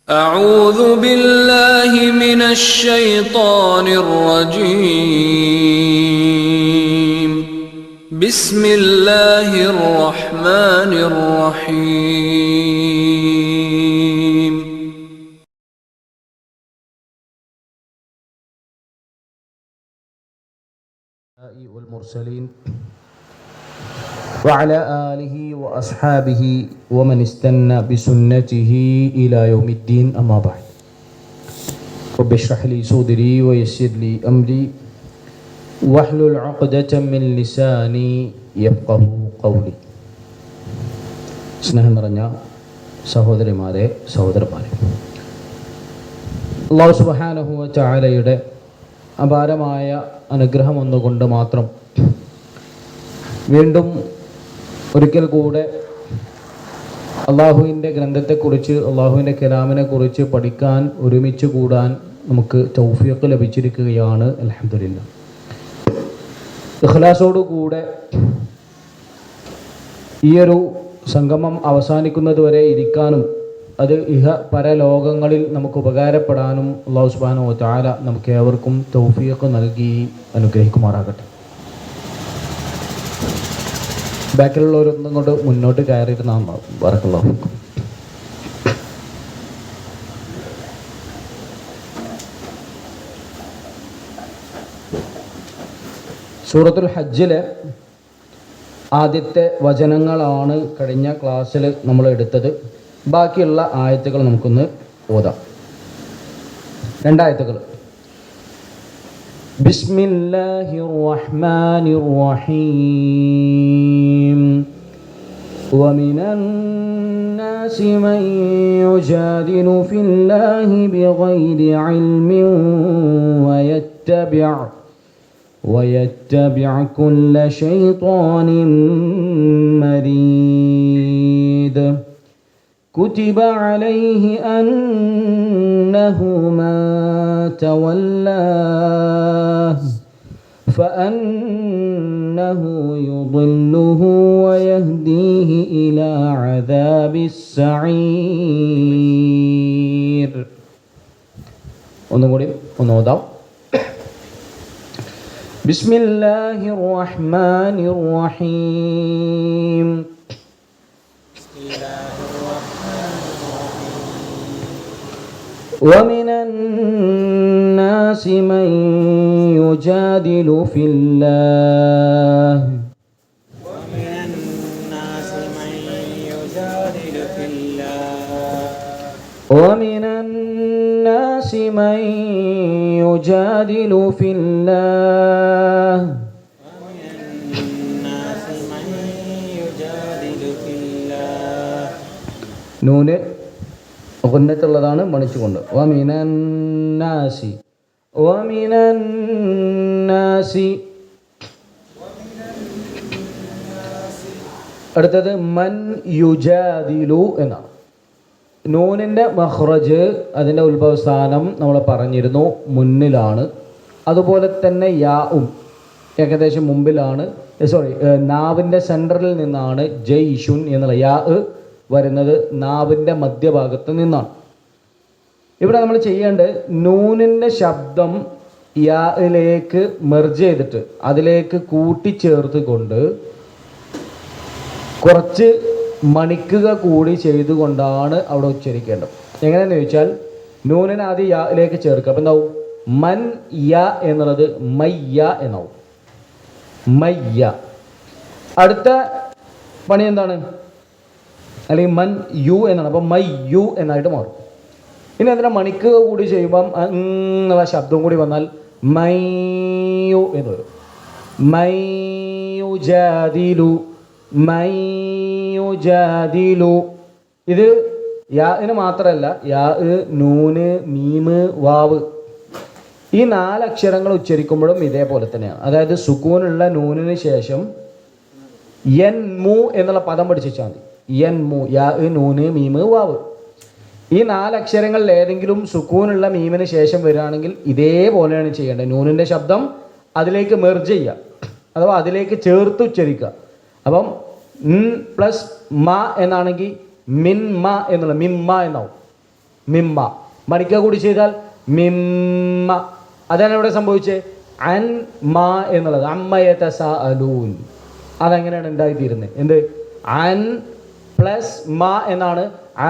أعوذ بالله من الشيطان الرجيم. بسم الله الرحمن الرحيم. والمرسلين وعلى آله وأصحابه ومن استنى بسنته إلى يوم الدين أما بعد رب اشرح لي صدري ويسر لي أمري واحلل عقدة من لساني يفقه قولي. സ്നേഹം നിറഞ്ഞ സഹോദരിമാരെ സഹോദരന്മാരെ, അല്ലാഹു സുബ്ഹാനഹു വ തആലയുടെ അപാരമായ അനുഗ്രഹം ഒന്നുകൊണ്ട് മാത്രം വീണ്ടും ഒരിക്കൽ കൂടെ അള്ളാഹുവിൻ്റെ ഗ്രന്ഥത്തെക്കുറിച്ച്, അള്ളാഹുവിൻ്റെ കലാമിനെ കുറിച്ച് പഠിക്കാൻ, ഒരുമിച്ച് കൂടാൻ നമുക്ക് തൗഫീഖ് ലഭിച്ചിരിക്കുകയാണ്. അൽഹംദുലില്ലാഹ്. ഇഖ്ലാസോടുകൂടെ ഈയൊരു സംഗമം അവസാനിക്കുന്നത് വരെ ഇരിക്കാനും അത് പരലോകങ്ങളിൽ നമുക്ക് ഉപകാരപ്പെടാനും അല്ലാഹു സുബ്ഹാനഹു വ തആല നമുക്ക് ഏവർക്കും തൗഫീഖ് നൽകി അനുഗ്രഹിക്കുമാറാകട്ടെ. ബാക്കിലുള്ളവരൊന്നും കൊണ്ട് മുന്നോട്ട് കയറിയിരുന്ന ബറക്കല്ലാഹു ഫീക്കും. സൂറത്തുൽ ഹജ്ജിലെ ആദ്യത്തെ വചനങ്ങളാണ് കഴിഞ്ഞ ക്ലാസ്സിൽ നമ്മൾ എടുത്തത്. ബാക്കിയുള്ള ആയത്തുകൾ നമുക്കൊന്ന് ഓതാം. രണ്ടായത്തുകൾ. ബിസ്മില്ലാഹിർ റഹ്മാനിർ റഹീം. വമിനൻ നാസി മൻ യുജാദിലു ഫില്ലാഹി ബിഗൈരി ഇൽമിൻ വയത്തബിഉ കുല്ല ശൈത്വാനിൻ മരീദ്. كتب عليه أنه من تولاه فأنه يضله ويهديه إلى عذاب السعير. ഒന്നുകൂടി ഒന്നോതാം. ബിസ്മില്ലാഹിർ റഹ്മാനിർ റഹീം. ومن الناس من يجادل في الله ومن الناس من يجادل في الله നൂന് ഉന്നത്തുള്ളതാണ്, മണിച്ചുകൊണ്ട്. വമിനന്നാസി വമിനന്നാസി. അടുത്തത് മൻ യുജാദിലു എന്നാണ്. നൂനിൻ്റെ മഖ്റജ്, അതിൻ്റെ ഉത്ഭവസ്ഥാനം നമ്മൾ പറഞ്ഞിരുന്നു, മുന്നിലാണ്. അതുപോലെ തന്നെ യാഉം ഏകദേശം മുമ്പിലാണ്. നാവിൻ്റെ സെൻട്രലിൽ നിന്നാണ് ജയ്ഷുൻ എന്നുള്ള യാ വരുന്നത്, നാവിൻ്റെ മധ്യഭാഗത്ത് നിന്നാണ്. ഇവിടെ നമ്മൾ ചെയ്യേണ്ടത് നൂനിൻ്റെ ശബ്ദം യായിലേക്ക് മെർജ് ചെയ്തിട്ട് അതിലേക്ക് കൂട്ടിച്ചേർത്ത് കൊണ്ട് കുറച്ച് മണിക്കുക കൂടി ചെയ്തുകൊണ്ടാണ് അവിടെ ഉച്ചരിക്കേണ്ടത്. എങ്ങനെയാണെന്ന് ചോദിച്ചാൽ നൂനിനെ ആദ്യം യായിലേക്ക് ചേർക്കുക. അപ്പം എന്താവും? മൻ യ എന്നുള്ളത് മയ്യ എന്നാവും. മയ്യ. അടുത്ത പണി എന്താണ്? അല്ലെങ്കിൽ മൻ യു എന്നാണ്. അപ്പം മൈ യു എന്നായിട്ട് മാറും. ഇനി അതിനെ മണിക്കുക കൂടി ചെയ്യുമ്പം എന്നുള്ള ശബ്ദം കൂടി വന്നാൽ മയ്യു എന്ന് വരും. മയ്യുജാദിലു മയ്യുജാദിലു. ഇത് യാന് മാത്രമല്ല, യാ, നൂന്, മീമ്, വാവ്, ഈ 4 അക്ഷരങ്ങൾ ഉച്ചരിക്കുമ്പോഴും ഇതേപോലെ തന്നെയാണ്. അതായത് സുക്കൂനുള്ള നൂനിന് ശേഷം യൻ മു എന്നുള്ള പദം പഠിച്ചാൽ മതി. യൻ മു, യാ, നൂന്, മീമ്, വാവ്. ഈ 4 അക്ഷരങ്ങളിൽ ഏതെങ്കിലും സുക്കൂനുള്ള മീമിന് ശേഷം വരികയാണെങ്കിൽ ഇതേപോലെയാണ് ചെയ്യേണ്ടത്. നൂനിൻ്റെ ശബ്ദം അതിലേക്ക് മെർജ് ചെയ്യുക, അഥവാ അതിലേക്ക് ചേർത്ത് ഉച്ചരിക്കുക. അപ്പം പ്ലസ് മ എന്നാണെങ്കിൽ മിൻ മ എന്നുള്ള മിമ്മ എന്നാവും. മിമ്മ. മണിക്ക കൂടി ചെയ്താൽ മിമ്മ. അതാണ് ഇവിടെ സംഭവിച്ചത്. അൻ മാ എന്നുള്ളത് അമ്മയതസാഅലൂൻ. അതെങ്ങനെയാണ് ഉണ്ടായിത്തീരുന്നത്? എന്ത്? അൻ പ്ലസ് മാ എന്നാണ്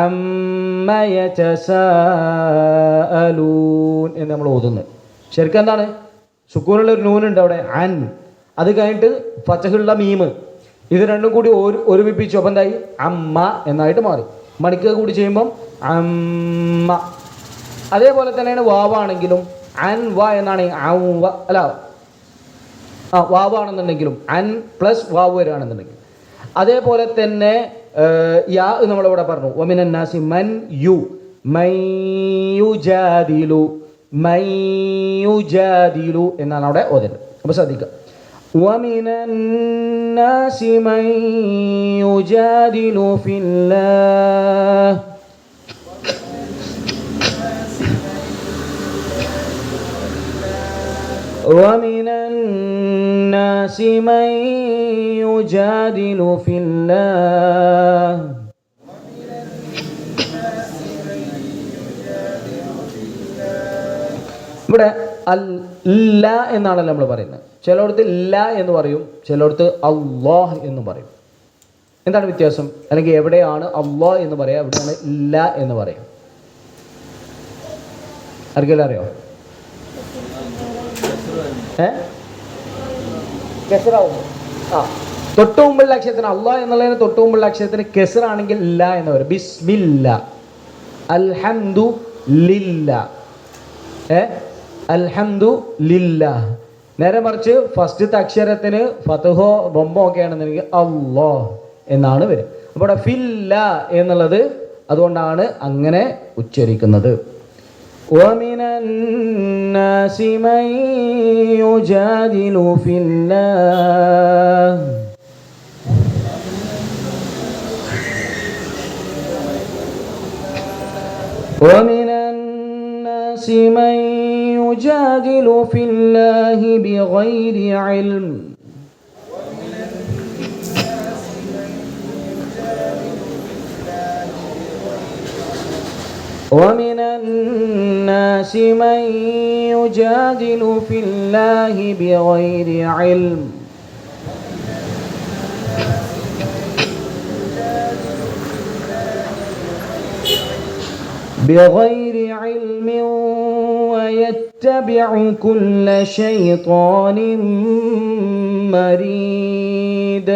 അമ്മയതസാഅലൂൻ എന്ന് നമ്മൾ ഓതുന്നത്. ശരിക്കും എന്താണ്? സുക്കൂനുള്ള ഒരു നൂനുണ്ട് അവിടെ, അൻ. അത് കഴിഞ്ഞിട്ട് ഫതഹുള്ള മീമ്. ഇത് രണ്ടും കൂടി ഒരുമിപ്പിച്ചു. അപ്പം എന്തായി? അമ്മ എന്നായിട്ട് മാറി. മണിക്ക കൂടി ചെയ്യുമ്പം അമ്മ. അതേപോലെ തന്നെയാണ് വാവാണെങ്കിലും അൻ വ എന്നാണ് അല്ല വാവാണെന്നുണ്ടെങ്കിലും അൻ പ്ലസ് വാവ് വരികയാണെന്നുണ്ടെങ്കിൽ. അതേപോലെ തന്നെ യാ നമ്മളിവിടെ പറഞ്ഞു വമിനൻ നാസി മൻ യു മയ്യുജാദിലു മയ്യുജാദിലു എന്നാണ് അവിടെ ഓതുന്നത്. അപ്പോൾ ശ്രദ്ധിക്കുക. വമിനൻ നാസി മയ്യുജാദിലു ഫില്ലാഹ് ومن الناس من يجادل في الله ഇവിടെ അല്ല എന്നാണല്ലോ നമ്മൾ പറയുന്നത്. ചിലയിടത്ത് ഇല്ല എന്ന് പറയും, ചിലയിടത്ത് അള്ളാഹ് എന്ന് പറയും. എന്താണ് വ്യത്യാസം? അല്ലെങ്കിൽ എവിടെയാണ് അള്ളാഹ് എന്ന് പറയാം, എവിടെയാണ് ഇല്ല എന്ന് പറയാം? ആർക്കെല്ലാം അറിയോ? കെസറാവും. തൊട്ട് മുമ്പുള്ള അക്ഷരത്തിന് അള്ളാഹ് എന്നുള്ളതിന് തൊട്ട് മുമ്പുള്ള അക്ഷരത്തിന് കെസറാണെങ്കിൽ ഇല്ല എന്ന് പറയും. ബിസ്മില്ല, അൽഹംദു ലില്ല, അൽഹംദു ലില്ല. നേരെ മറിച്ച് ഫസ്റ്റത്തെ അക്ഷരത്തിന് ഫതഹോ ബൊമ്പോ ഒക്കെ ആണെന്നുണ്ടെങ്കിൽ അള്ളാഹ് എന്നാണ് വരിക. അപ്പോൾ ഇവിടെ ഫില്ല എന്നുള്ളത് അതുകൊണ്ടാണ് അങ്ങനെ ഉച്ചരിക്കുന്നത്. ومن الناس من يجادل في الله ومن الناس من يجادل في الله بغير علم ومن الناس من يجادل في الله بغير علم ويتبع كل شيطان مريد.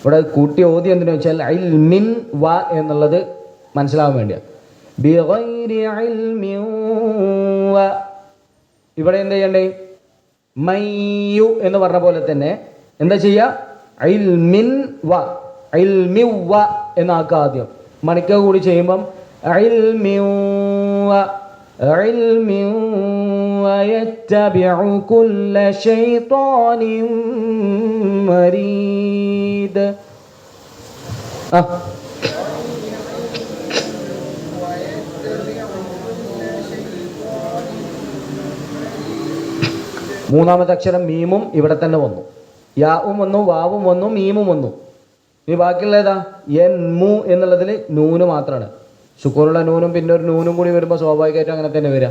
ഇവിടെ കൂട്ടി ഓതി എന്തിനു വെച്ചാൽ ഇൽമിൻ വ എന്നുള്ളത് മനസ്സിലാവാൻ വേണ്ടിയാണ്. ബിഗൈരി ഇൽമിൻ വ. ഇവിടെ എന്താ ചെയ്യണ്ടേ? മയ്യു എന്ന് പറഞ്ഞ പോലെ തന്നെ എന്താ ചെയ്യുക? ഇൽമിൻ വ, ഇൽമി വ എന്നാക്കുക ആദ്യം. മണിക്ക കൂടി ചെയ്യുമ്പം ഇൽമി വ ഇൽമി വയത്തബിഉ കുല്ല ശൈത്താനിൻ മരീദ്. മൂന്നാമത്തെ അക്ഷരം മീമും ഇവിടെ തന്നെ വന്നു. യാവും വന്നു, വാവും വന്നു, മീമും വന്നു. ഇനി ബാക്കിയുള്ള ഏതാ? യൻമു എന്നുള്ളതിൽ നൂന് മാത്രമാണ്. സുക്കൂനുള്ള നൂനും പിന്നെ ഒരു നൂനും കൂടി വരുമ്പോൾ സ്വാഭാവികമായിട്ടും അങ്ങനെ തന്നെ വരിക.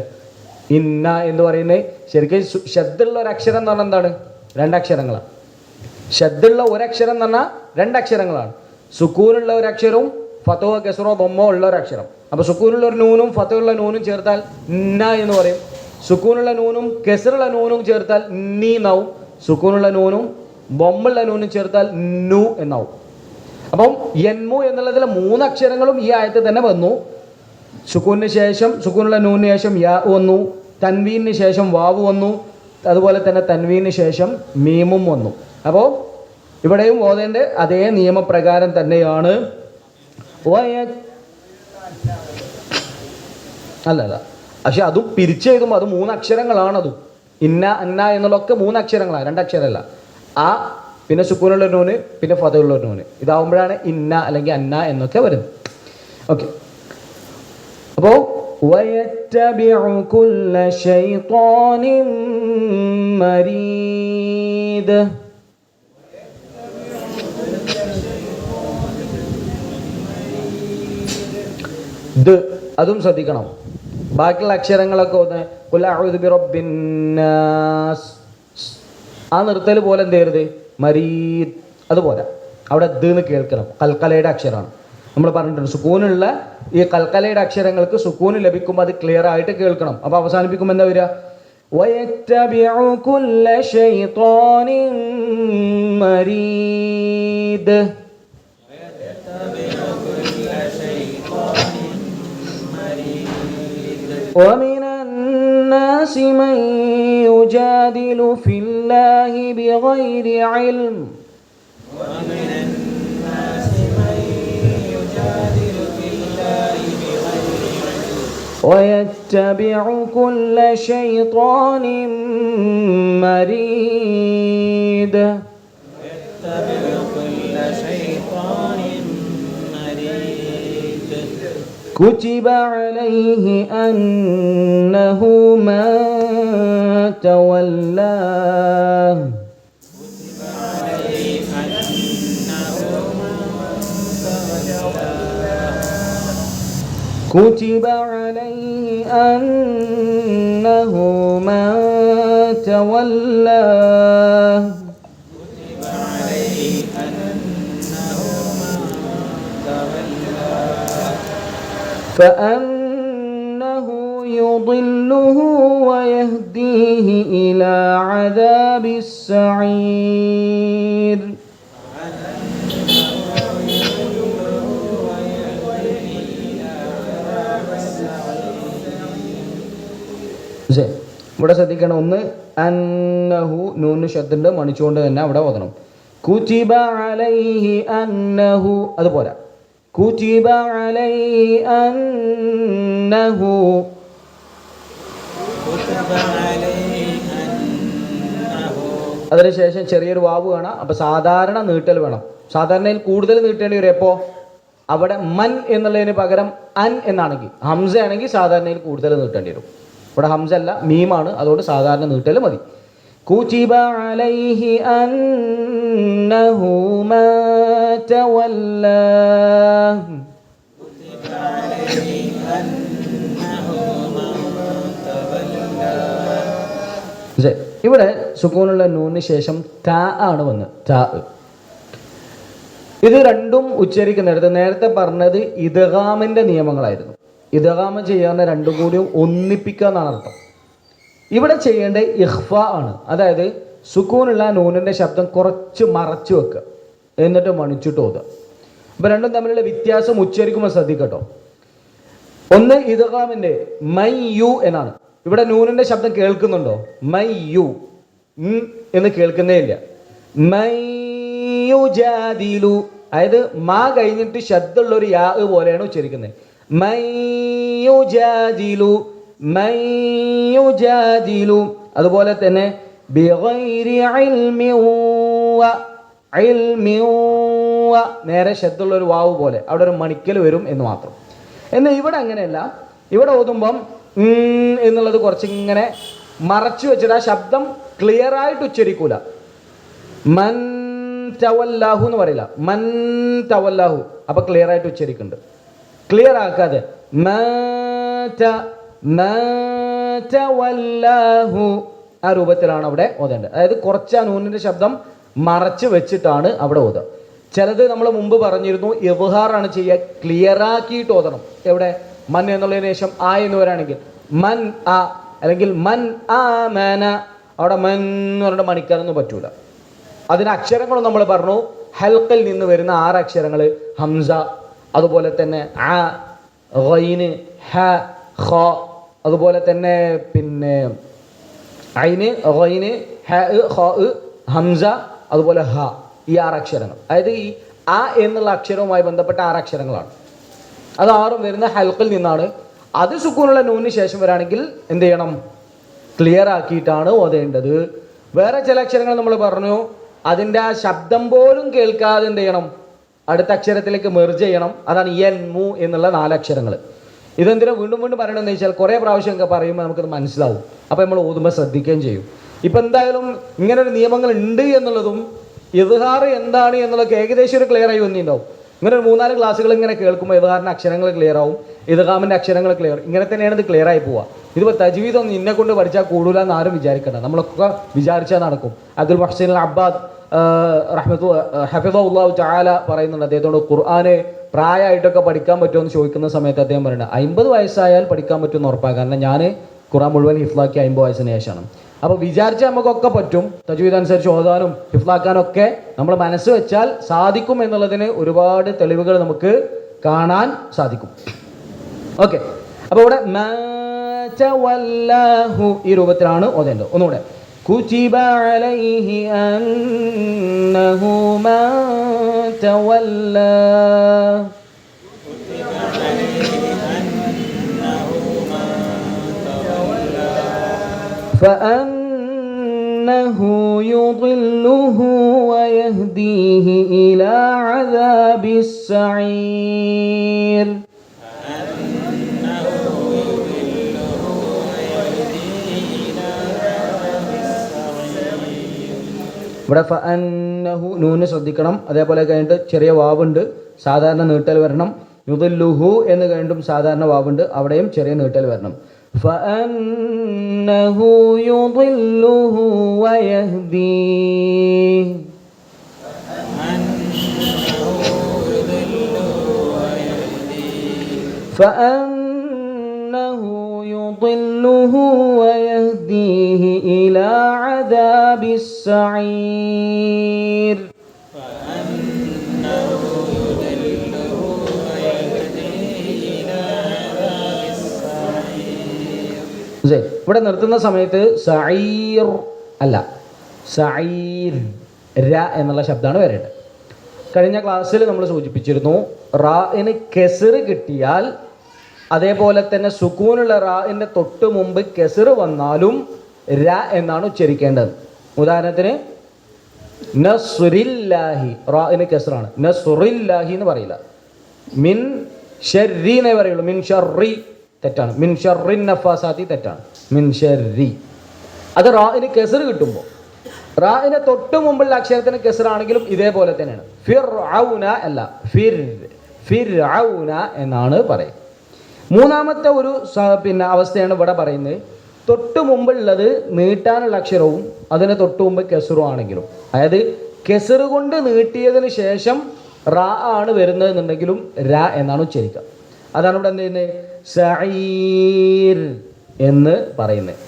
ഇന്ന എന്ന് പറയുന്നത് ശരിക്കും ശബ്ദമുള്ള ഒരു അക്ഷരം എന്ന് പറഞ്ഞാൽ എന്താണ്? രണ്ടക്ഷരങ്ങളാണ്. ശബ്ദമുള്ള ഒരക്ഷരം എന്ന് പറഞ്ഞാൽ രണ്ടക്ഷരങ്ങളാണ്. സുക്കൂനുള്ള ഒരു അക്ഷരവും ഫതോ കെസറോ ബൊമ്മോ ഉള്ള ഒരു അക്ഷരം. അപ്പോൾ സുക്കൂനുള്ള ഒരു നൂനും ഫതയുള്ള നൂനും ചേർത്താൽ ഇന്ന എന്ന് പറയും. സുക്കൂനുള്ള നൂനും കെസറുള്ള നൂനും ചേർത്താൽ നീ എന്നാവും. സുക്കൂനുള്ള നൂനും ബൊമ്മുള്ള നൂനും ചേർത്താൽ നു എന്നാവും. അപ്പം യൻമു എന്നുള്ളതിലെ മൂന്നക്ഷരങ്ങളും ഈ ആയത്ത് തന്നെ വന്നു. സുക്കൂനിന് ശേഷം സുക്കൂനുള്ള നൂനിന് ശേഷം യാ വന്നു, തൻവീനിന് ശേഷം വാവ് വന്നു, അതുപോലെ തന്നെ തൻവീനിന് ശേഷം മീമും വന്നു. അപ്പോൾ ഇവിടെയും ഓതേണ്ട അതേ നിയമപ്രകാരം തന്നെയാണ്. അല്ല പക്ഷെ അതും പിരിച്ചെഴുതുമ്പോൾ അത് മൂന്നക്ഷരങ്ങളാണ്. അതും ഇന്ന അന്ന എന്നുള്ളതൊക്കെ മൂന്നക്ഷരങ്ങളാണ്, രണ്ടക്ഷരമല്ല. ആ പിന്നെ സുക്കൂനുള്ള നൂന് പിന്നെ ഫതയുള്ള നൂന് ഇതാവുമ്പോഴാണ് ഇന്ന അല്ലെങ്കിൽ അന്ന എന്നൊക്കെ വരുന്നത്. ഓക്കെ. അപ്പോൾ ويتبع كل شيطان مريد. അതും ശ്രദ്ധിക്കണം. ബാക്കിയുള്ള അക്ഷരങ്ങളൊക്കെ ഒന്ന് ഖുൽ അഊദു ബിറബ്ബിന്നാസ് ആ നിർത്തൽ പോലെ എന്ത് ചെയ്യരുത്, മരീദ് അതുപോലെ അവിടെ എന്ന് കേൾക്കണം. കൽക്കലയുടെ അക്ഷരമാണ്. നമ്മൾ പറഞ്ഞിട്ടുണ്ട് സുക്കൂനുള്ള ഈ കൽക്കലയുടെ അക്ഷരങ്ങൾക്ക് സുക്കൂന് ലഭിക്കുമ്പോൾ അത് ക്ലിയർ ആയിട്ട് കേൾക്കണം. അപ്പോൾ അവസാനിപ്പിക്കുമ്പോൾ എന്താ വരിക, വയത്തബിഉ കുല്ല ശൈത്വാനിൻ മരീദ്. ومن الناس من يجادل في الله بغير علم ويتبع كل شيطان مريد. كتب عليه أنه من تولاه كتب عليه أنه من تولاه فأنه يضله ويهديه إلى عذاب السعير. ഇവിടെ ശ്രദ്ധിക്കണം. ഒന്ന് അന്നഹു നൂന് ശബ്ദുണ്ട്, മണിച്ചുകൊണ്ട് തന്നെ അവിടെ ഓതണം. കുതിബ അലൈഹി അന്നഹു അതുപോലെ കുതിബ അലൈഹി അന്നഹു. അതിനുശേഷം ചെറിയൊരു വാവ് കാണാം. അപ്പൊ സാധാരണ നീട്ടൽ വേണം. സാധാരണയിൽ കൂടുതൽ നീട്ടേണ്ടി വരും. എപ്പോ അവിടെ മൻ എന്നുള്ളതിന് പകരം അൻ എന്നാണെങ്കിൽ, ഹംസ ആണെങ്കിൽ സാധാരണയിൽ കൂടുതൽ നീട്ടേണ്ടി വരും. ഇവിടെ ഹംസ അല്ല, മീമാണ്. അതുകൊണ്ട് സാധാരണ നീട്ടൽ മതി. കുതിബ അലൈഹി അന്നഹു മാ തവല്ലാഹ്. ഇവിടെ സുക്കൂനുള്ള നൂന് ശേഷം താ ആണ് വന്ന് താ. ഇത് രണ്ടും ഉച്ചരിക്കുന്നിടത്ത് നേരത്തെ പറഞ്ഞത് ഇദ്ഗാമിന്റെ നിയമങ്ങളായിരുന്നു. ഇദ്ഗാമ ചെയ്യാൻ രണ്ടും കൂടി ഒന്നിപ്പിക്കുക എന്നാണ് അർത്ഥം. ഇവിടെ ചെയ്യേണ്ട ഇഖ്ഫ ആണ്. അതായത് സുക്കൂനുള്ള നൂനിന്റെ ശബ്ദം കുറച്ച് മറച്ചു വെക്കുക, എന്നിട്ട് മണിച്ചിട്ട് ഓതുക. അപ്പൊ രണ്ടും തമ്മിലുള്ള വ്യത്യാസം ഉച്ചരിക്കുമ്പോൾ ശ്രദ്ധിക്കട്ടോ. ഒന്ന് ഇദ്ഗാമിന്റെ മൈ യു എന്നാണ്. ഇവിടെ നൂനിന്റെ ശബ്ദം കേൾക്കുന്നുണ്ടോ? മൈ യു എന്ന് കേൾക്കുന്നേ ഇല്ല. മൈ യു ജാദിലു, അതായത് മാ കഴിഞ്ഞിട്ട് ശബ്ദമുള്ള ഒരു യാ പോലെയാണ് ഉച്ചരിക്കുന്നത്. മൈ യു ജാദിലു മൈ യു ജാദിലു. അതുപോലെ തന്നെ ബിഗൈരി ഇൽമിൻ വ ഇൽമിൻ വ, നേരെ ശബ്ദമുള്ള ഒരു വാവ് പോലെ അവിടെ ഒരു മണിക്കൽ വരും എന്ന് മാത്രം. എന്നാൽ ഇവിടെ അങ്ങനെയല്ല. ഇവിടെ ഓതുമ്പം എന്നുള്ളത് കുറച്ചിങ്ങനെ മറച്ചു വെച്ചിട്ട് ആ ശബ്ദം ക്ലിയർ ആയിട്ട് ഉച്ചരിക്കൂല. മൻ തവല്ലാഹു എന്ന് പറയില്ല, മൻ തവല്ലാഹു. അപ്പൊ ക്ലിയർ ആയിട്ട് ഉച്ചരിക്കുന്നുണ്ട്. ക്ലിയർ ആക്കാതെ ആ രൂപത്തിലാണ് അവിടെ ഓതേണ്ടത്. അതായത് കുറച്ച് ആ നൂനിന്റെ ശബ്ദം മറച്ച് വെച്ചിട്ടാണ് അവിടെ ഓതുക. ചിലത് നമ്മൾ മുമ്പ് പറഞ്ഞിരുന്നു, ഇബ്ഹാറാണ് ചെയ്യുക, ക്ലിയർ ആക്കിയിട്ട് ഓതണം. എവിടെ മൻ എന്നുള്ളതിന് ശേഷം ആ എന്ന് വരാണെങ്കിൽ മൻ ആ, അല്ലെങ്കിൽ മൻ ആ മേന, അവിടെ മൻ എന്ന് പറഞ്ഞിട്ട് മണിക്കാനൊന്നും പറ്റൂല. അതിന് അക്ഷരങ്ങളും നമ്മൾ പറഞ്ഞു. ഹൽക്കിൽ നിന്ന് വരുന്ന 6 അക്ഷരങ്ങൾ ഹംസ, അതുപോലെ തന്നെ ആ, ഗൈന്, ഹ, ഖ, അതുപോലെ തന്നെ പിന്നെ ഐന്, ഗൈന്, ഹ, ഖ, ഹംസ, അതുപോലെ ഹ. ഈ 6 അക്ഷരങ്ങൾ, അതായത് ഈ ആ എന്നുള്ള അക്ഷരവുമായി ബന്ധപ്പെട്ട 6 അക്ഷരങ്ങളാണ്. അത് 6ഉം വരുന്ന ഹൽക്കിൽ നിന്നാണ്. അത് സുക്കൂനുള്ള നൂനിന് ശേഷം വരാണെങ്കിൽ എന്ത് ചെയ്യണം? ക്ലിയർ ആക്കിയിട്ടാണ് ഓതേണ്ടത്. വേറെ ചില അക്ഷരങ്ങൾ നമ്മൾ പറഞ്ഞു, അതിൻ്റെ ആ ശബ്ദം പോലും കേൾക്കാതെ എന്ത് ചെയ്യണം? അടുത്ത അക്ഷരത്തിലേക്ക് മെർജ് ചെയ്യണം. അതാണ് യൻ മു എന്നുള്ള 4 അക്ഷരങ്ങൾ. ഇതെന്തിനാ വീണ്ടും വീണ്ടും പറയണമെന്ന് വെച്ചാൽ കുറേ പ്രാവശ്യം ഒക്കെ പറയുമ്പോൾ നമുക്കത് മനസ്സിലാവും. അപ്പോൾ നമ്മൾ ഓതുമ്പോൾ ശ്രദ്ധിക്കുകയും ചെയ്യും. ഇപ്പം എന്തായാലും ഇങ്ങനൊരു നിയമങ്ങൾ ഉണ്ട് എന്നുള്ളതും ഇദ്ഹാർ എന്താണ് എന്നുള്ളതൊക്കെ ഏകദേശം ഒരു ക്ലിയർ ആയി വന്നിട്ടുണ്ടാവും. ഇങ്ങനെ ഒരു 3-4 ക്ലാസ്സുകൾ ഇങ്ങനെ കേൾക്കുമ്പോൾ ഇദ്ഹാറിൻ്റെ അക്ഷരങ്ങൾ ക്ലിയർ ആവും, ഇദ്ഗാമിൻ്റെ അക്ഷരങ്ങൾ ക്ലിയർ, ഇങ്ങനെ തന്നെയാണ് ഇത് ക്ലിയർ ആയി പോവുക. ഇതിപ്പോൾ തജ്വീദൊന്നും ഇന്നെ കൊണ്ട് പഠിച്ചാൽ കൂടൂല എന്ന് ആരും വിചാരിക്കണ്ട, നമ്മളൊക്കെ വിചാരിച്ചാൽ നടക്കും. അബ്ദുൽ മുഹ്സിൻ അബ്ബാദ് ഹഫിദുല്ലാഹു തആല പറയുന്നുണ്ട്, അദ്ദേഹത്തോട് ഖുർആന് പ്രായമായിട്ടൊക്കെ പഠിക്കാൻ പറ്റുമോ എന്ന് ചോദിക്കുന്ന സമയത്ത് അദ്ദേഹം പറയുന്നത് 50 വയസ്സായാൽ പഠിക്കാൻ പറ്റുമെന്ന് ഉറപ്പാണ്. കാരണം ഞാൻ ഖുർആൻ മുഴുവൻ ഹിഫ്ലാക്കി 50 വയസ്സിന് ശേഷമാണ്. അപ്പോൾ വിചാരിച്ചാൽ നമുക്കൊക്കെ പറ്റും, തജ്വീദ് അനുസരിച്ച് ഓതാനും ഹിഫ്ലാക്കാനും ഒക്കെ നമ്മൾ മനസ്സ് വെച്ചാൽ സാധിക്കും എന്നുള്ളതിന് ഒരുപാട് തെളിവുകൾ നമുക്ക് കാണാൻ സാധിക്കും. ഓക്കെ, അപ്പോൾ ഇവിടെ ഈ രൂപത്തിലാണ് ഓതേണ്ടത്. ഒന്നുകൂടെ, കുതിബ അലൈഹി അന്നഹു മൻ തവല്ലാ فأنه يضله ويهديه إلى عذاب السعير. ഇവിടെ ഫഅന്നഹു നൂന് ശ്രദ്ധിക്കണം. അതേപോലെ കഴിഞ്ഞിട്ട് ചെറിയ വാവുണ്ട്, സാധാരണ നീട്ടൽ വരണം. യുദില്ലുഹു എന്ന് കഴിഞ്ഞിട്ടും സാധാരണ വാവുണ്ട്, അവിടെയും ചെറിയ നീട്ടൽ വരണം. فأنه يضله ويهديه فأنه يضله ويهديه إلى عذاب السعير. ഇവിടെ നിർത്തുന്ന സമയത്ത് സഈർ അല്ല, സഈർ ര എന്നുള്ള ശബ്ദമാണ് വരേണ്ടത്. കഴിഞ്ഞ ക്ലാസ്സിൽ നമ്മൾ സൂചിപ്പിച്ചിരുന്നു, റാഇന് കെസറ് കിട്ടിയാൽ അതേപോലെ തന്നെ സുക്കൂനുള്ള റാഇൻ്റെ തൊട്ട് മുമ്പ് കെസറ് വന്നാലും ര എന്നാണ് ഉച്ചരിക്കേണ്ടത്. ഉദാഹരണത്തിന് നസ്റില്ലാഹി, റാഇന് കെസറാണ്, നസ്റില്ലാഹി എന്ന് പറയില്ല. മിൻ ഷർരി എന്നേ പറയുള്ളൂ. മിൻ ഷർറി തെറ്റാണ്, മിൻ ഷർറിൻ നഫാസാത്തി തെറ്റാണ്, മിൻ ഷർരി. അത് റാഇന് കെസറ് കിട്ടുമ്പോൾ, റാഇന് തൊട്ട് മുമ്പുള്ള അക്ഷരത്തിന് കെസറാണെങ്കിലും ഇതേപോലെ തന്നെയാണ്. ഫിർഔന അല്ല, ഫിർഔന എന്നാണ് പറയുക. മൂന്നാമത്തെ ഒരു അവസ്ഥയാണ് ഇവിടെ പറയുന്നത്, തൊട്ട് മുമ്പുള്ളത് നീട്ടാനുള്ള അക്ഷരവും അതിന് തൊട്ട് മുമ്പ് കെസറും ആണെങ്കിലും, അതായത് കെസറ് കൊണ്ട് നീട്ടിയതിന് ശേഷം റാ ആണ് വരുന്നത് എന്നുണ്ടെങ്കിലും ര എന്നാണ് ഉച്ചരിക്കുക. അതാണ് ഇവിടെ എന്ത് ചെയ്യുന്നത്, സഈർ എന്ന് പറയുന്നത്.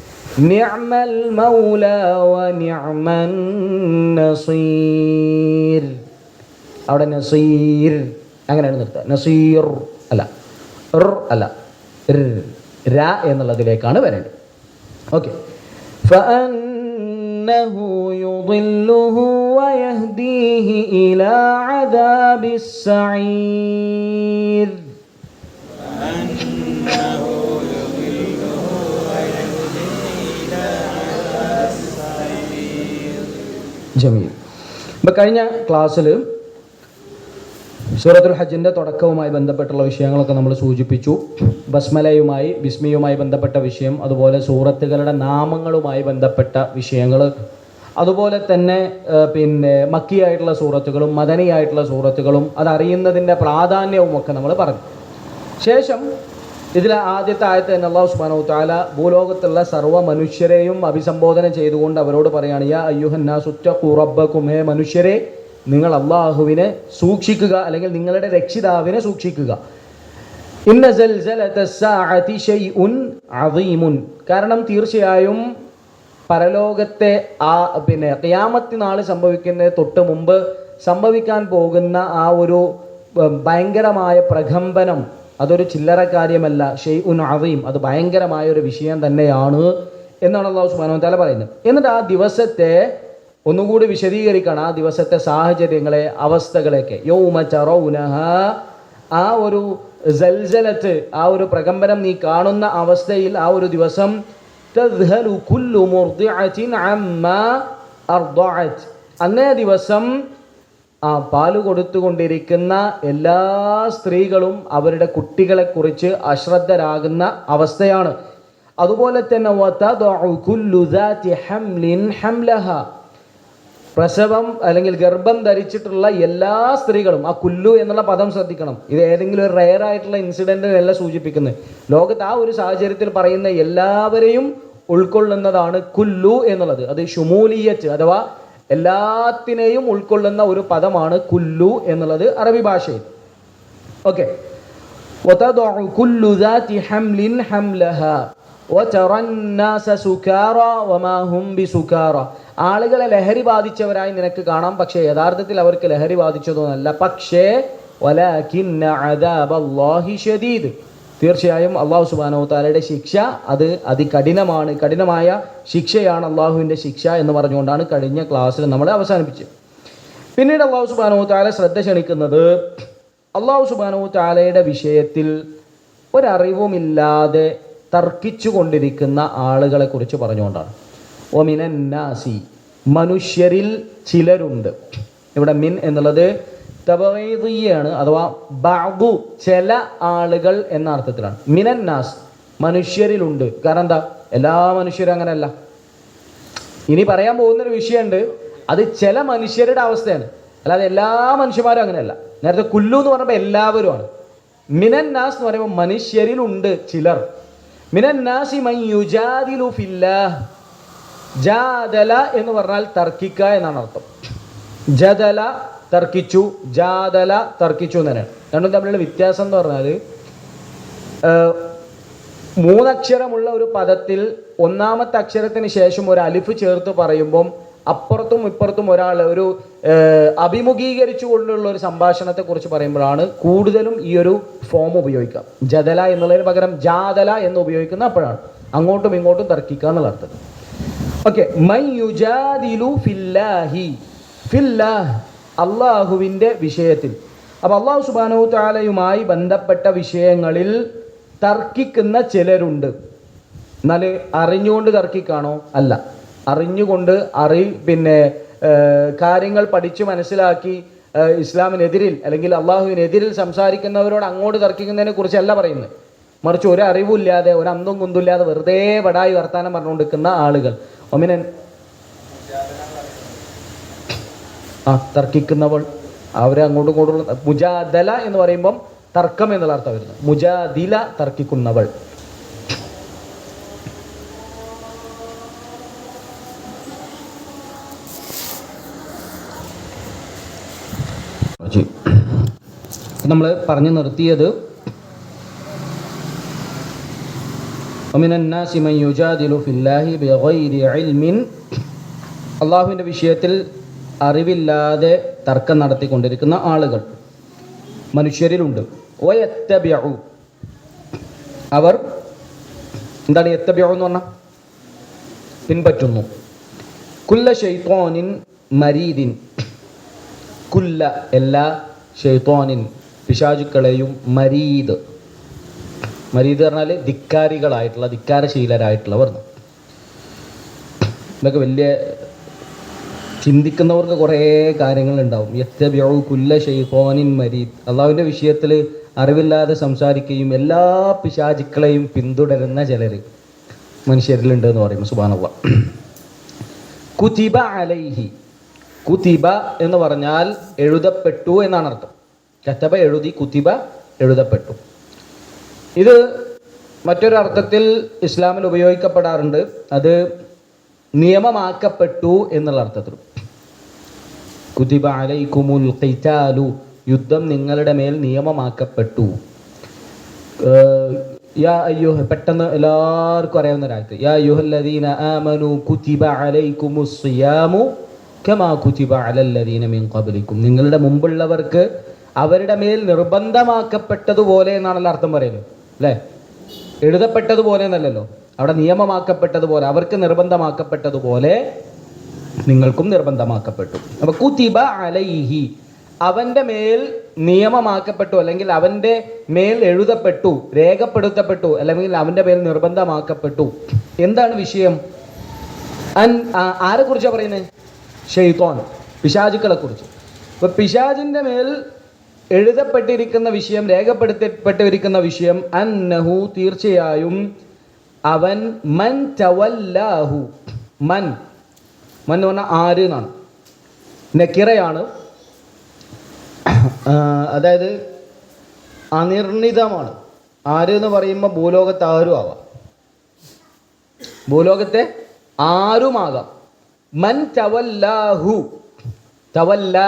നിഅമൽ മൗല വ നിഅമൻ നസീർ, അവിടെ നസീർ അങ്ങനെയാണ് നിർത്തുക. നസീർ അല്ല, അല്ല, ര എന്നുള്ളതിലേക്കാണ് വരേണ്ടത്. ഓക്കെ, ഫഅന്നഹു യുദില്ലുഹു വയഹ്ദീഹി ഇലാ അദാബിസ് സഈർ. ജമീൽ. ഇപ്പം കഴിഞ്ഞ ക്ലാസ്സിൽ സൂറത്തുൽ ഹജ്ജിൻ്റെ തുടക്കവുമായി ബന്ധപ്പെട്ടുള്ള വിഷയങ്ങളൊക്കെ നമ്മൾ സൂചിപ്പിച്ചു. ബസ്മലയുമായി ബിസ്മിയുമായി ബന്ധപ്പെട്ട വിഷയം, അതുപോലെ സൂറത്തുകളുടെ നാമങ്ങളുമായി ബന്ധപ്പെട്ട വിഷയങ്ങൾ, അതുപോലെ തന്നെ മക്കിയായിട്ടുള്ള സൂറത്തുകളും മദനിയായിട്ടുള്ള സൂറത്തുകളും അതറിയുന്നതിൻ്റെ പ്രാധാന്യവും ഒക്കെ നമ്മൾ പറഞ്ഞു. ശേഷം ഇതിലെ ആദ്യത്തെ ആയത്ത് തന്നെ അല്ലാഹു സുബ്ഹാനഹു വ തആല ഭൂലോകത്തുള്ള സർവ്വ മനുഷ്യരെയും അഭിസംബോധന ചെയ്തുകൊണ്ട് അവരോട് പറയുകയാണ്, യാ അയ്യുഹന്നാസു ഇത്തഖൂ റബ്ബക്കും, ഹേ മനുഷ്യരെ നിങ്ങൾ അള്ളാഹുവിനെ സൂക്ഷിക്കുക, അല്ലെങ്കിൽ നിങ്ങളുടെ രക്ഷിതാവിനെ സൂക്ഷിക്കുക. ഇന്ന സൽസലത്തസ്സാഅതി ശൈഉൻ അദീമുൻ, കാരണം തീർച്ചയായും പരലോകത്തെ ഖിയാമത്ത് നാൾ സംഭവിക്കുന്നതിന് തൊട്ട് മുമ്പ് സംഭവിക്കാൻ പോകുന്ന ആ ഒരു ഭയങ്കരമായ പ്രകമ്പനം അതൊരു ചില്ലറ കാര്യമല്ല. ഷൈഉൻ അദീം, അത് ഭയങ്കരമായ ഒരു വിഷയം തന്നെയാണ് എന്നാണ് അല്ലാഹു സുബ്ഹാനഹു വ തആല പറയുന്നത്. എന്നിട്ട് ആ ദിവസത്തെ ഒന്നുകൂടി വിശദീകരിക്കണം, ആ ദിവസത്തെ സാഹചര്യങ്ങളെ, അവസ്ഥകളെയൊക്കെ. യൗമ തറൗനഹ, ആ ഒരു സൽസലത്ത്, ആ ഒരു പ്രകമ്പനം നീ കാണുന്ന അവസ്ഥയിൽ, ആ ഒരു ദിവസം തദ്ഹലു കുല്ലു മുർദിഅത്തിൻ അമ്മാ അർദഅത്, അന്നേ ദിവസം പാല് കൊടുത്തുകൊണ്ടിരിക്കുന്ന എല്ലാ സ്ത്രീകളും അവരുടെ കുട്ടികളെക്കുറിച്ച് അശ്രദ്ധരാകുന്ന അവസ്ഥയാണ്. അതുപോലെ തന്നെ പ്രസവം അല്ലെങ്കിൽ ഗർഭം ധരിച്ചിട്ടുള്ള എല്ലാ സ്ത്രീകളും, ആ കുല്ലു എന്നുള്ള പദം ശ്രദ്ധിക്കണം. ഇത് ഏതെങ്കിലും ഒരു റെയർ ആയിട്ടുള്ള ഇൻസിഡൻറ്റിനല്ല സൂചിപ്പിക്കുന്നത്. ലോകത്ത് ആ ഒരു സാഹചര്യത്തിൽ പറയുന്ന എല്ലാവരെയും ഉൾക്കൊള്ളുന്നതാണ് കുല്ലു എന്നുള്ളത്. അത് ഷുമൂലിയത്ത് അഥവാ എല്ലാത്തിനെയും ഉൾക്കൊള്ളുന്ന ഒരു പദമാണ് കുല്ലു എന്നുള്ളത് അറബി ഭാഷയിൽ. ഓക്കെ, ആളുകളെ ലഹരി ബാധിച്ചവരായി നിനക്ക് കാണാം, പക്ഷേ യഥാർത്ഥത്തിൽ അവർക്ക് ലഹരി ബാധിച്ചതൊന്നല്ല. പക്ഷേ തീർച്ചയായും അള്ളാഹു സുബ്ഹാനഹു വ തആലയുടെ ശിക്ഷ അത് അതികഠിനമാണ്, കഠിനമായ ശിക്ഷയാണ് അള്ളാഹുവിൻ്റെ ശിക്ഷ എന്ന് പറഞ്ഞുകൊണ്ടാണ് കഴിഞ്ഞ ക്ലാസ്സിൽ നമ്മൾ അവസാനിപ്പിച്ചത്. പിന്നീട് അള്ളാഹു സുബ്ഹാനഹു വ തആല ശ്രദ്ധ ക്ഷണിക്കുന്നത് അള്ളാഹു സുബ്ഹാനഹു വ തആലയുടെ വിഷയത്തിൽ ഒരറിവുമില്ലാതെ തർക്കിച്ചു കൊണ്ടിരിക്കുന്ന ആളുകളെ കുറിച്ച് പറഞ്ഞുകൊണ്ടാണ്. ഒമിനന്നാസി, മനുഷ്യരിൽ ചിലരുണ്ട്. ഇവിടെ മിൻ എന്നുള്ളത് തബഈദിയാണ്, അഥവാ ബഅദു, ചില ആളുകൾ എന്ന അർത്ഥത്തിലാണ്. മിനന്നാസ്, മനുഷ്യരിലുണ്ട്. കാരണം എന്താ, എല്ലാ മനുഷ്യരും അങ്ങനെയല്ല. ഇനി പറയാൻ പോകുന്നൊരു വിഷയമുണ്ട്, അത് ചില മനുഷ്യരുടെ അവസ്ഥയാണ്, അല്ലാതെ എല്ലാ മനുഷ്യന്മാരും അങ്ങനെയല്ല. നേരത്തെ കുല്ലു എന്ന് പറഞ്ഞപ്പോൾ എല്ലാവരുമാണ്. മിനന്നാസ് എന്ന് പറയുമ്പോൾ മനുഷ്യരിലുണ്ട് ചിലർ. മിനന്നാസി മൻ യുജാദിലു ഫില്ലാഹ്. ജാദല എന്ന് പറഞ്ഞാൽ തർക്കിക്കുക എന്നാണ് അർത്ഥം. ജദല തർക്കിച്ചു, ജാദല തർക്കിച്ചു എന്നാണ്. രണ്ടും തമ്മിലുള്ള വ്യത്യാസം എന്ന് പറഞ്ഞാൽ, മൂന്നക്ഷരമുള്ള ഒരു പദത്തിൽ ഒന്നാമത്തെ അക്ഷരത്തിന് ശേഷം ഒരു അലിഫ് ചേർത്ത് പറയുമ്പം അപ്പുറത്തും ഇപ്പുറത്തും ഒരാൾ ഒരു അഭിമുഖീകരിച്ചു കൊണ്ടുള്ള ഒരു സംഭാഷണത്തെക്കുറിച്ച് പറയുമ്പോഴാണ് കൂടുതലും ഈ ഒരു ഫോം ഉപയോഗിക്കുക. ജദല എന്നുള്ളതിന് പകരം ജാദല എന്ന് ഉപയോഗിക്കുന്ന അപ്പോഴാണ്, അങ്ങോട്ടും ഇങ്ങോട്ടും തർക്കിക്കുക എന്നുള്ള അർത്ഥത്തിൽ. ഓക്കെ, മൻ യുജാദിലു ഫില്ലാഹി, ഫില്ലാഹ് അള്ളാഹുവിൻ്റെ വിഷയത്തിൽ. അപ്പോൾ അള്ളാഹു സുബ്ഹാനഹു വ തആലയുമായി ബന്ധപ്പെട്ട വിഷയങ്ങളിൽ തർക്കിക്കുന്ന ചിലരുണ്ട്. എന്നാൽ അറിഞ്ഞുകൊണ്ട് തർക്കിക്കാണോ? അല്ല, അറിഞ്ഞുകൊണ്ട് കാര്യങ്ങൾ പഠിച്ച് മനസ്സിലാക്കി ഇസ്ലാമിനെതിരിൽ അല്ലെങ്കിൽ അള്ളാഹുവിനെതിരിൽ സംസാരിക്കുന്നവരോട് അങ്ങോട്ട് തർക്കിക്കുന്നതിനെ കുറിച്ചല്ല പറയുന്നത്. മറിച്ച് ഒരു അറിവില്ലാതെ, ഒരു അന്തം കുന്തില്ലാതെ വെറുതെ വടായി വർത്താനം പറഞ്ഞുകൊണ്ടിരിക്കുന്ന ആളുകൾ. ഒമിനൻ തർക്കിക്കുന്നവൾ, അവരെ അങ്ങോട്ടും ഇങ്ങോട്ടും. മുജാദല എന്ന് പറയുമ്പം തർക്കം എന്നുള്ള അർത്ഥം വരുന്നത്. മുജാദില തർക്കിക്കുന്നവൾ. നമ്മൾ പറഞ്ഞു നിർത്തിയത് അള്ളാഹുവിൻ്റെ വിഷയത്തിൽ അറിവില്ലാതെ തർക്കം നടത്തിക്കൊണ്ടിരിക്കുന്ന ആളുകൾ മനുഷ്യരിലുണ്ട്. അവർ എന്താണ് യത്തബിഉ എന്ന് പറഞ്ഞാൽ? പിൻപറ്റുന്നു. കുല്ല ശൈത്വാനിൻ മരീദിൻ, കുല്ല എല്ലാ, ഷൈത്വാനിൻ പിശാചുക്കളെയും, മരീദ്, മരീദ് പറഞ്ഞാൽ ധിക്കാരികളായിട്ടുള്ള, ധിക്കാരശീലരായിട്ടുള്ളവർ. ഇതൊക്കെ വലിയ ചിന്തിക്കുന്നവർക്ക് കുറേ കാര്യങ്ങളുണ്ടാവും. യത്തബിഉ കുല്ല ശൈത്വാനിൻ മരീദ്, അള്ളാഹുവിൻ്റെ വിഷയത്തിൽ അറിവില്ലാതെ സംസാരിക്കുകയും എല്ലാ പിശാചുക്കളെയും പിന്തുടരുന്ന ചിലർ മനുഷ്യരിലുണ്ട് എന്ന് പറയുമ്പോൾ സുബ്ഹാനല്ലാഹ്. കുതിബ അലൈഹി, കുതിബ എന്ന് പറഞ്ഞാൽ എഴുതപ്പെട്ടു എന്നാണ് അർത്ഥം. കതബ എഴുതി, കുതിബ എഴുതപ്പെട്ടു. ഇത് മറ്റൊരർത്ഥത്തിൽ ഇസ്ലാമിൽ ഉപയോഗിക്കപ്പെടാറുണ്ട്. അത് നിയമമാക്കപ്പെട്ടു എന്നുള്ള അർത്ഥത്തിൽ. കുതിബ അലൈക്കുമുൽ ഖിതാലു, യുദ്ധം നിങ്ങളുടെ മേൽ നിയമമാക്കപ്പെട്ടു. പെട്ടെന്ന് എല്ലാവർക്കും അറിയാവുന്ന ഒരാൾക്ക്, യാ അയ്യുഹല്ലദീന ആമനു കുതിബ അലൈക്കുമുസ് സിയാമു കമാ കുതിബ അലല്ലദീന മിൻ ഖബ്ലിക്കും, നിങ്ങളുടെ മുമ്പുള്ളവർക്ക് അവരുടെ മേൽ നിർബന്ധമാക്കപ്പെട്ടതുപോലെ എന്നാണല്ലോ അർത്ഥം പറയുന്നത്, അല്ലേ? എഴുതപ്പെട്ടതുപോലെ എന്നല്ലല്ലോ, അവിടെ നിയമമാക്കപ്പെട്ടതുപോലെ, അവർക്ക് നിർബന്ധമാക്കപ്പെട്ടതുപോലെ നിങ്ങൾക്കും നിർബന്ധമാക്കപ്പെട്ടു. അപ്പോൾ കുതിബ അലൈഹി, അവൻ്റെ മേൽ നിയമമാക്കപ്പെട്ടു, അല്ലെങ്കിൽ അവൻ്റെ മേൽ എഴുതപ്പെട്ടു, രേഖപ്പെടുത്തപ്പെട്ടു, അല്ലെങ്കിൽ അവൻ്റെ മേൽ നിർബന്ധമാക്കപ്പെട്ടു. എന്താണ് വിഷയം? ആരെ കുറിച്ചാണ് പറയുന്നത്? ഷൈത്വാൻ, പിശാചുക്കളെ കുറിച്ച്. അപ്പോൾ പിശാചിൻ്റെ മേൽ എഴുതപ്പെട്ടിരിക്കുന്ന വിഷയം, രേഖപ്പെടുത്തപ്പെട്ടിരിക്കുന്ന വിഷയം, അന്നഹു തീർച്ചയായും അവൻ, മൻ തവല്ലാഹു, മൻ എന്ന് പറഞ്ഞാൽ ആര് എന്നാണ്, നക്കിറയാണ്, അതായത് അനിർണിതമാണ്. ആര് എന്ന് പറയുമ്പോൾ ഭൂലോകത്ത് ആരും ആവാം, ഭൂലോകത്തെ ആരുമാകാം. മൻ തവല്ലാഹു, തവല്ല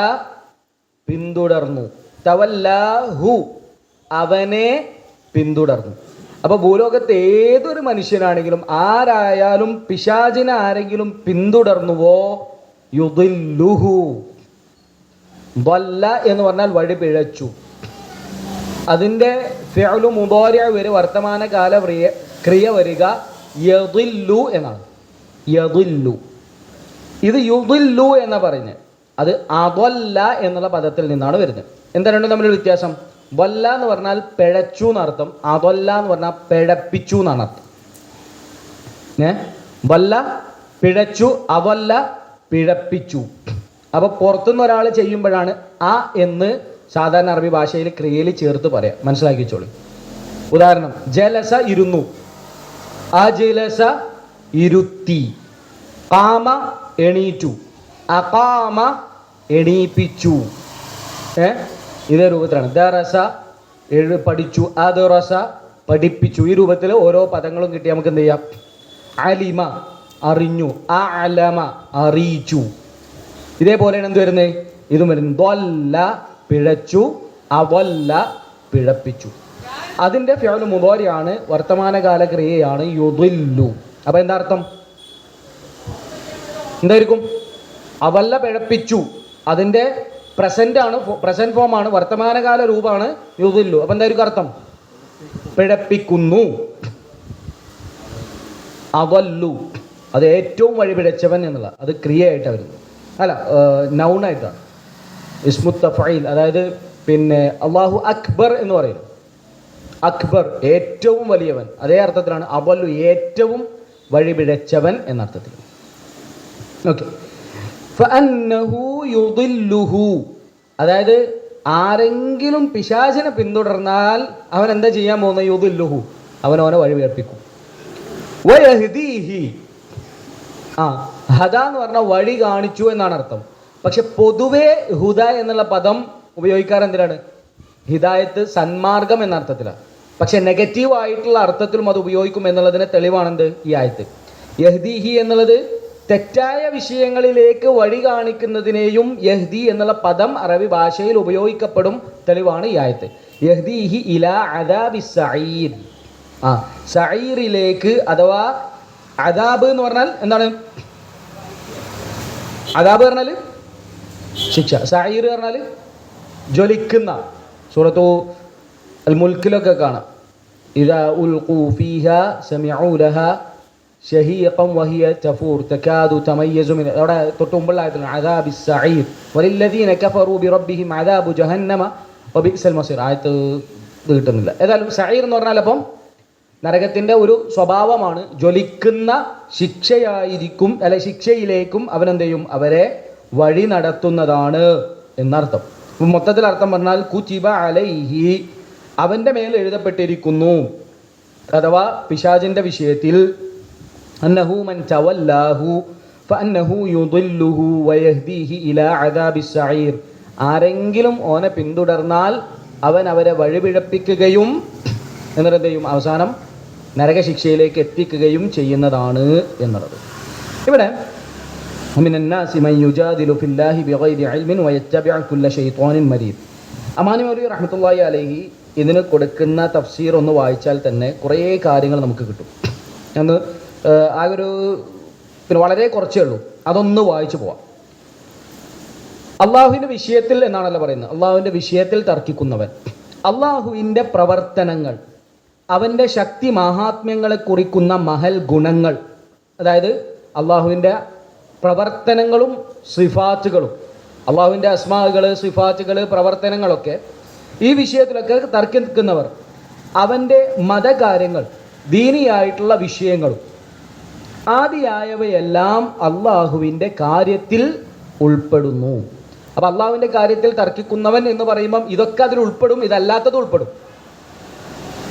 പിന്തുടർന്നു, തവല്ലാഹു അവനെ പിന്തുടർന്നു. അപ്പോൾ ഭൂലോകത്ത് ഏതൊരു മനുഷ്യനാണെങ്കിലും ആരായാലും പിശാചിനെ ആരെങ്കിലും പിന്തുടർന്നുവോ, യുദില്ലുഹു, ദല്ല എന്ന് പറഞ്ഞാൽ വഴി പിഴച്ചു. അതിൻ്റെ ഫിഅലു മുദാരി വരെ വർത്തമാനകാല ക്രിയ വരിക യദില്ലു എന്നാണ്. യദില്ലു, ഇത് യുദില്ലു എന്ന് പറഞ്ഞ് അത് അദല്ല എന്നുള്ള പദത്തിൽ നിന്നാണ് വരുന്നത്. എന്താ രണ്ടും തമ്മിലുള്ള വ്യത്യാസം? വല്ല എന്ന് പറഞ്ഞാൽ പിഴച്ചു എന്നർത്ഥം, അദല്ല എന്ന് പറഞ്ഞാൽ പിഴപ്പിച്ചു എന്നാണ് അർത്ഥം. വല്ല പിഴച്ചു, അവല്ല പിഴപ്പിച്ചു. അപ്പോൾ പുറത്തുനിന്ന് ഒരാൾ ചെയ്യുമ്പോഴാണ് ആ എന്ന് സാധാരണ അറബി ഭാഷയിൽ ക്രിയയിൽ ചേർത്ത് പറയാം, മനസ്സിലാക്കി വെച്ചോളൂ. ഉദാഹരണം, ജലസ ഇരുന്നു, അജിലസ ഇരുത്തി, കാമ എണീറ്റു, അകാമ എണീപ്പിച്ചു. ഇതേ രൂപത്തിലാണ്. ദറസ പഠിച്ചു, അദറസ പഠിപ്പിച്ചു. ഈ രൂപത്തിൽ ഓരോ പദങ്ങളും കിട്ടി നമുക്ക് എന്ത് ചെയ്യാം? അലിമ അറിഞ്ഞു, അലമ അറിയിച്ചു. ഇതേപോലെയാണ് എന്ത് വരുന്നത്? ഇതും വരുന്നത്. ദൊല്ല പിഴച്ചു, അവല്ല പിഴപ്പിച്ചു. അതിൻ്റെ ഫിഅലു മുദാരിയാണ്, വർത്തമാനകാല ക്രിയയാണ് യുദില്ലു. അപ്പോൾ എന്താ അർത്ഥം? എന്തായിരിക്കും? അവല്ല പിഴപ്പിച്ചു, അതിൻ്റെ പ്രസൻ്റ് ആണ്, പ്രസൻറ്റ് ഫോമാണ്, വർത്തമാനകാല രൂപമാണ് യുദില്ലു. അപ്പം എന്തായിരിക്കും അർത്ഥം? പിഴപ്പിക്കുന്നു. അവല്ലു അത് ഏറ്റവും വഴിപിഴച്ചവൻ എന്നുള്ള, അത് ക്രിയയായിട്ടാണ് വരുന്നത്, അല്ല നൗണായിട്ടാണ്. ഇസ്മുത്ത ഫൈൽ, അതായത് പിന്നെ അള്ളാഹു അക്ബർ എന്ന് പറയുന്നു. അക്ബർ ഏറ്റവും വലിയവൻ, അതേ അർത്ഥത്തിലാണ് അവല്ലു ഏറ്റവും വഴിപിഴച്ചവൻ എന്നർത്ഥത്തിൽ. ഓക്കെ. ഫഅന്നഹു യുദില്ലുഹു, അതായത് ആരെങ്കിലും പിശാചിനെ പിന്തുടർന്നാൽ അവൻ എന്താ ചെയ്യാൻ പോകുന്നത്? യുദില്ലുഹു, അവനവനെ വഴിപിഴപ്പിക്കും. വയഹ്ദീഹി, ഹദ എന്ന് പറഞ്ഞാൽ വഴി കാണിച്ചു എന്നാണ് അർത്ഥം. പക്ഷെ പൊതുവെ ഹുദ എന്നുള്ള പദം ഉപയോഗിക്കാറ് എന്തിനാണ്? ഹിദായത്ത്, സന്മാർഗം എന്ന അർത്ഥത്തിലാണ്. പക്ഷെ നെഗറ്റീവ് ആയിട്ടുള്ള അർത്ഥത്തിലും അത് ഉപയോഗിക്കും എന്നുള്ളതിന് തെളിവാണെന്ത്? ഈ ആയത്ത്. യഹ്ദീഹി എന്നുള്ളത് തെറ്റായ വിഷയങ്ങളിലേക്ക് വഴി കാണിക്കുന്നതിനെയും യഹ്ദി എന്നുള്ള പദം അറബി ഭാഷയിൽ ഉപയോഗിക്കപ്പെടും തെളിവാണ് ഈ ആയത്ത്. യഹ്ദീഹി ഇലാ അദാബി സഈർ, സഈറിലേക്ക്, അഥവാ അദാബ് എന്ന് പറഞ്ഞാൽ എന്താണ്? അദാബ് പറഞ്ഞാൽ ശിക്ഷ, സഈർ പറഞ്ഞാൽ ജ്വലിക്കുന്ന. സൂറത്തു അൽ മുൽക്കിലൊക്കെ കാണാം, ഇദാ ഉൽഖൂ ഫീഹാ സമിഉ ലഹാ ഷഹീഖൻ വഹിയ തഫൂർ തകാദു തമയ്യസു മിൻ, അവിടെ തൊട്ട് മുമ്പുള്ള ആയത്തിലാണ് അദാബി സഈർ വലില്ലദീന കഫറൂ ബിറബ്ബിഹിം അദാബു ജഹന്നമ വബിഅ്സൽ മസീർ. ആയത്ത് കിട്ടുന്നില്ല. ഏതായാലും സഈർ എന്ന് പറഞ്ഞാൽ അപ്പം നരകത്തിൻ്റെ ഒരു സ്വഭാവമാണ്, ജ്വലിക്കുന്ന ശിക്ഷയായിരിക്കും, അല്ലെ ശിക്ഷയിലേക്കും അവനെന്ത് ചെയ്യും? അവരെ വഴി നടത്തുന്നതാണ് എന്നർത്ഥം. മൊത്തത്തിൽ അർത്ഥം പറഞ്ഞാൽ കുതിബ അലൈഹി, അവൻ്റെ മേൽ എഴുതപ്പെട്ടിരിക്കുന്നു, അഥവാ പിശാചിൻ്റെ വിഷയത്തിൽ, അന്നഹു മൻ തവല്ലാഹു ഫഅന്നഹു യുദില്ലുഹു വയഹ്ദീഹി ഇലാ അദാബി സഈർ, ആരെങ്കിലും ഓനെ പിന്തുടർന്നാൽ അവൻ അവരെ വഴിപിഴപ്പിക്കുകയും എന്നിട്ട് എന്ത് ചെയ്യും? അവസാനം നരകശിക്ഷയിലേക്ക് എത്തിക്കുകയും ചെയ്യുന്നതാണ് എന്നുള്ളത്. ഇവിടെ മിനന്നാസി മൻ യുജാദിലു ഫില്ലാഹി ബിഗൈരി ഇൽമിൻ വയത്തബിഉ കുല്ല ശൈത്വാനിൻ മരീദ്. അമാനി മൗലവി റഹ്മത്തുള്ളാഹി അലൈഹി ഇതിന് കൊടുക്കുന്ന തഫ്സീർ ഒന്ന് വായിച്ചാൽ തന്നെ കുറേ കാര്യങ്ങൾ നമുക്ക് കിട്ടും. എന്ന് ആ ഒരു പിന്നെ വളരെ കുറച്ചേ ഉള്ളൂ, അതൊന്ന് വായിച്ചു പോവാം. അള്ളാഹുവിൻ്റെ വിഷയത്തിൽ എന്നാണല്ലോ പറയുന്നത്, അള്ളാഹുവിൻ്റെ വിഷയത്തിൽ തർക്കിക്കുന്നവൻ, അള്ളാഹുവിൻ്റെ പ്രവർത്തനങ്ങൾ, അവൻ്റെ ശക്തി മഹാത്മ്യങ്ങളെ കുറിക്കുന്ന മഹൽ ഗുണങ്ങൾ, അതായത് അള്ളാഹുവിൻ്റെ പ്രവർത്തനങ്ങളും സിഫാത്തുകളും, അള്ളാഹുവിൻ്റെ അസ്മാകൾ, സിഫാത്തുകൾ, പ്രവർത്തനങ്ങളൊക്കെ, ഈ വിഷയത്തിലൊക്കെ തർക്കിക്കുന്നവർ, അവൻ്റെ മതകാര്യങ്ങൾ, ദീനിയായിട്ടുള്ള വിഷയങ്ങളും ആദിയായവയെല്ലാം അള്ളാഹുവിൻ്റെ കാര്യത്തിൽ ഉൾപ്പെടുന്നു. അപ്പൊ അള്ളാഹുവിന്റെ കാര്യത്തിൽ തർക്കിക്കുന്നവൻ എന്ന് പറയുമ്പം ഇതൊക്കെ അതിൽ ഉൾപ്പെടും, ഇതല്ലാത്തത് ഉൾപ്പെടും.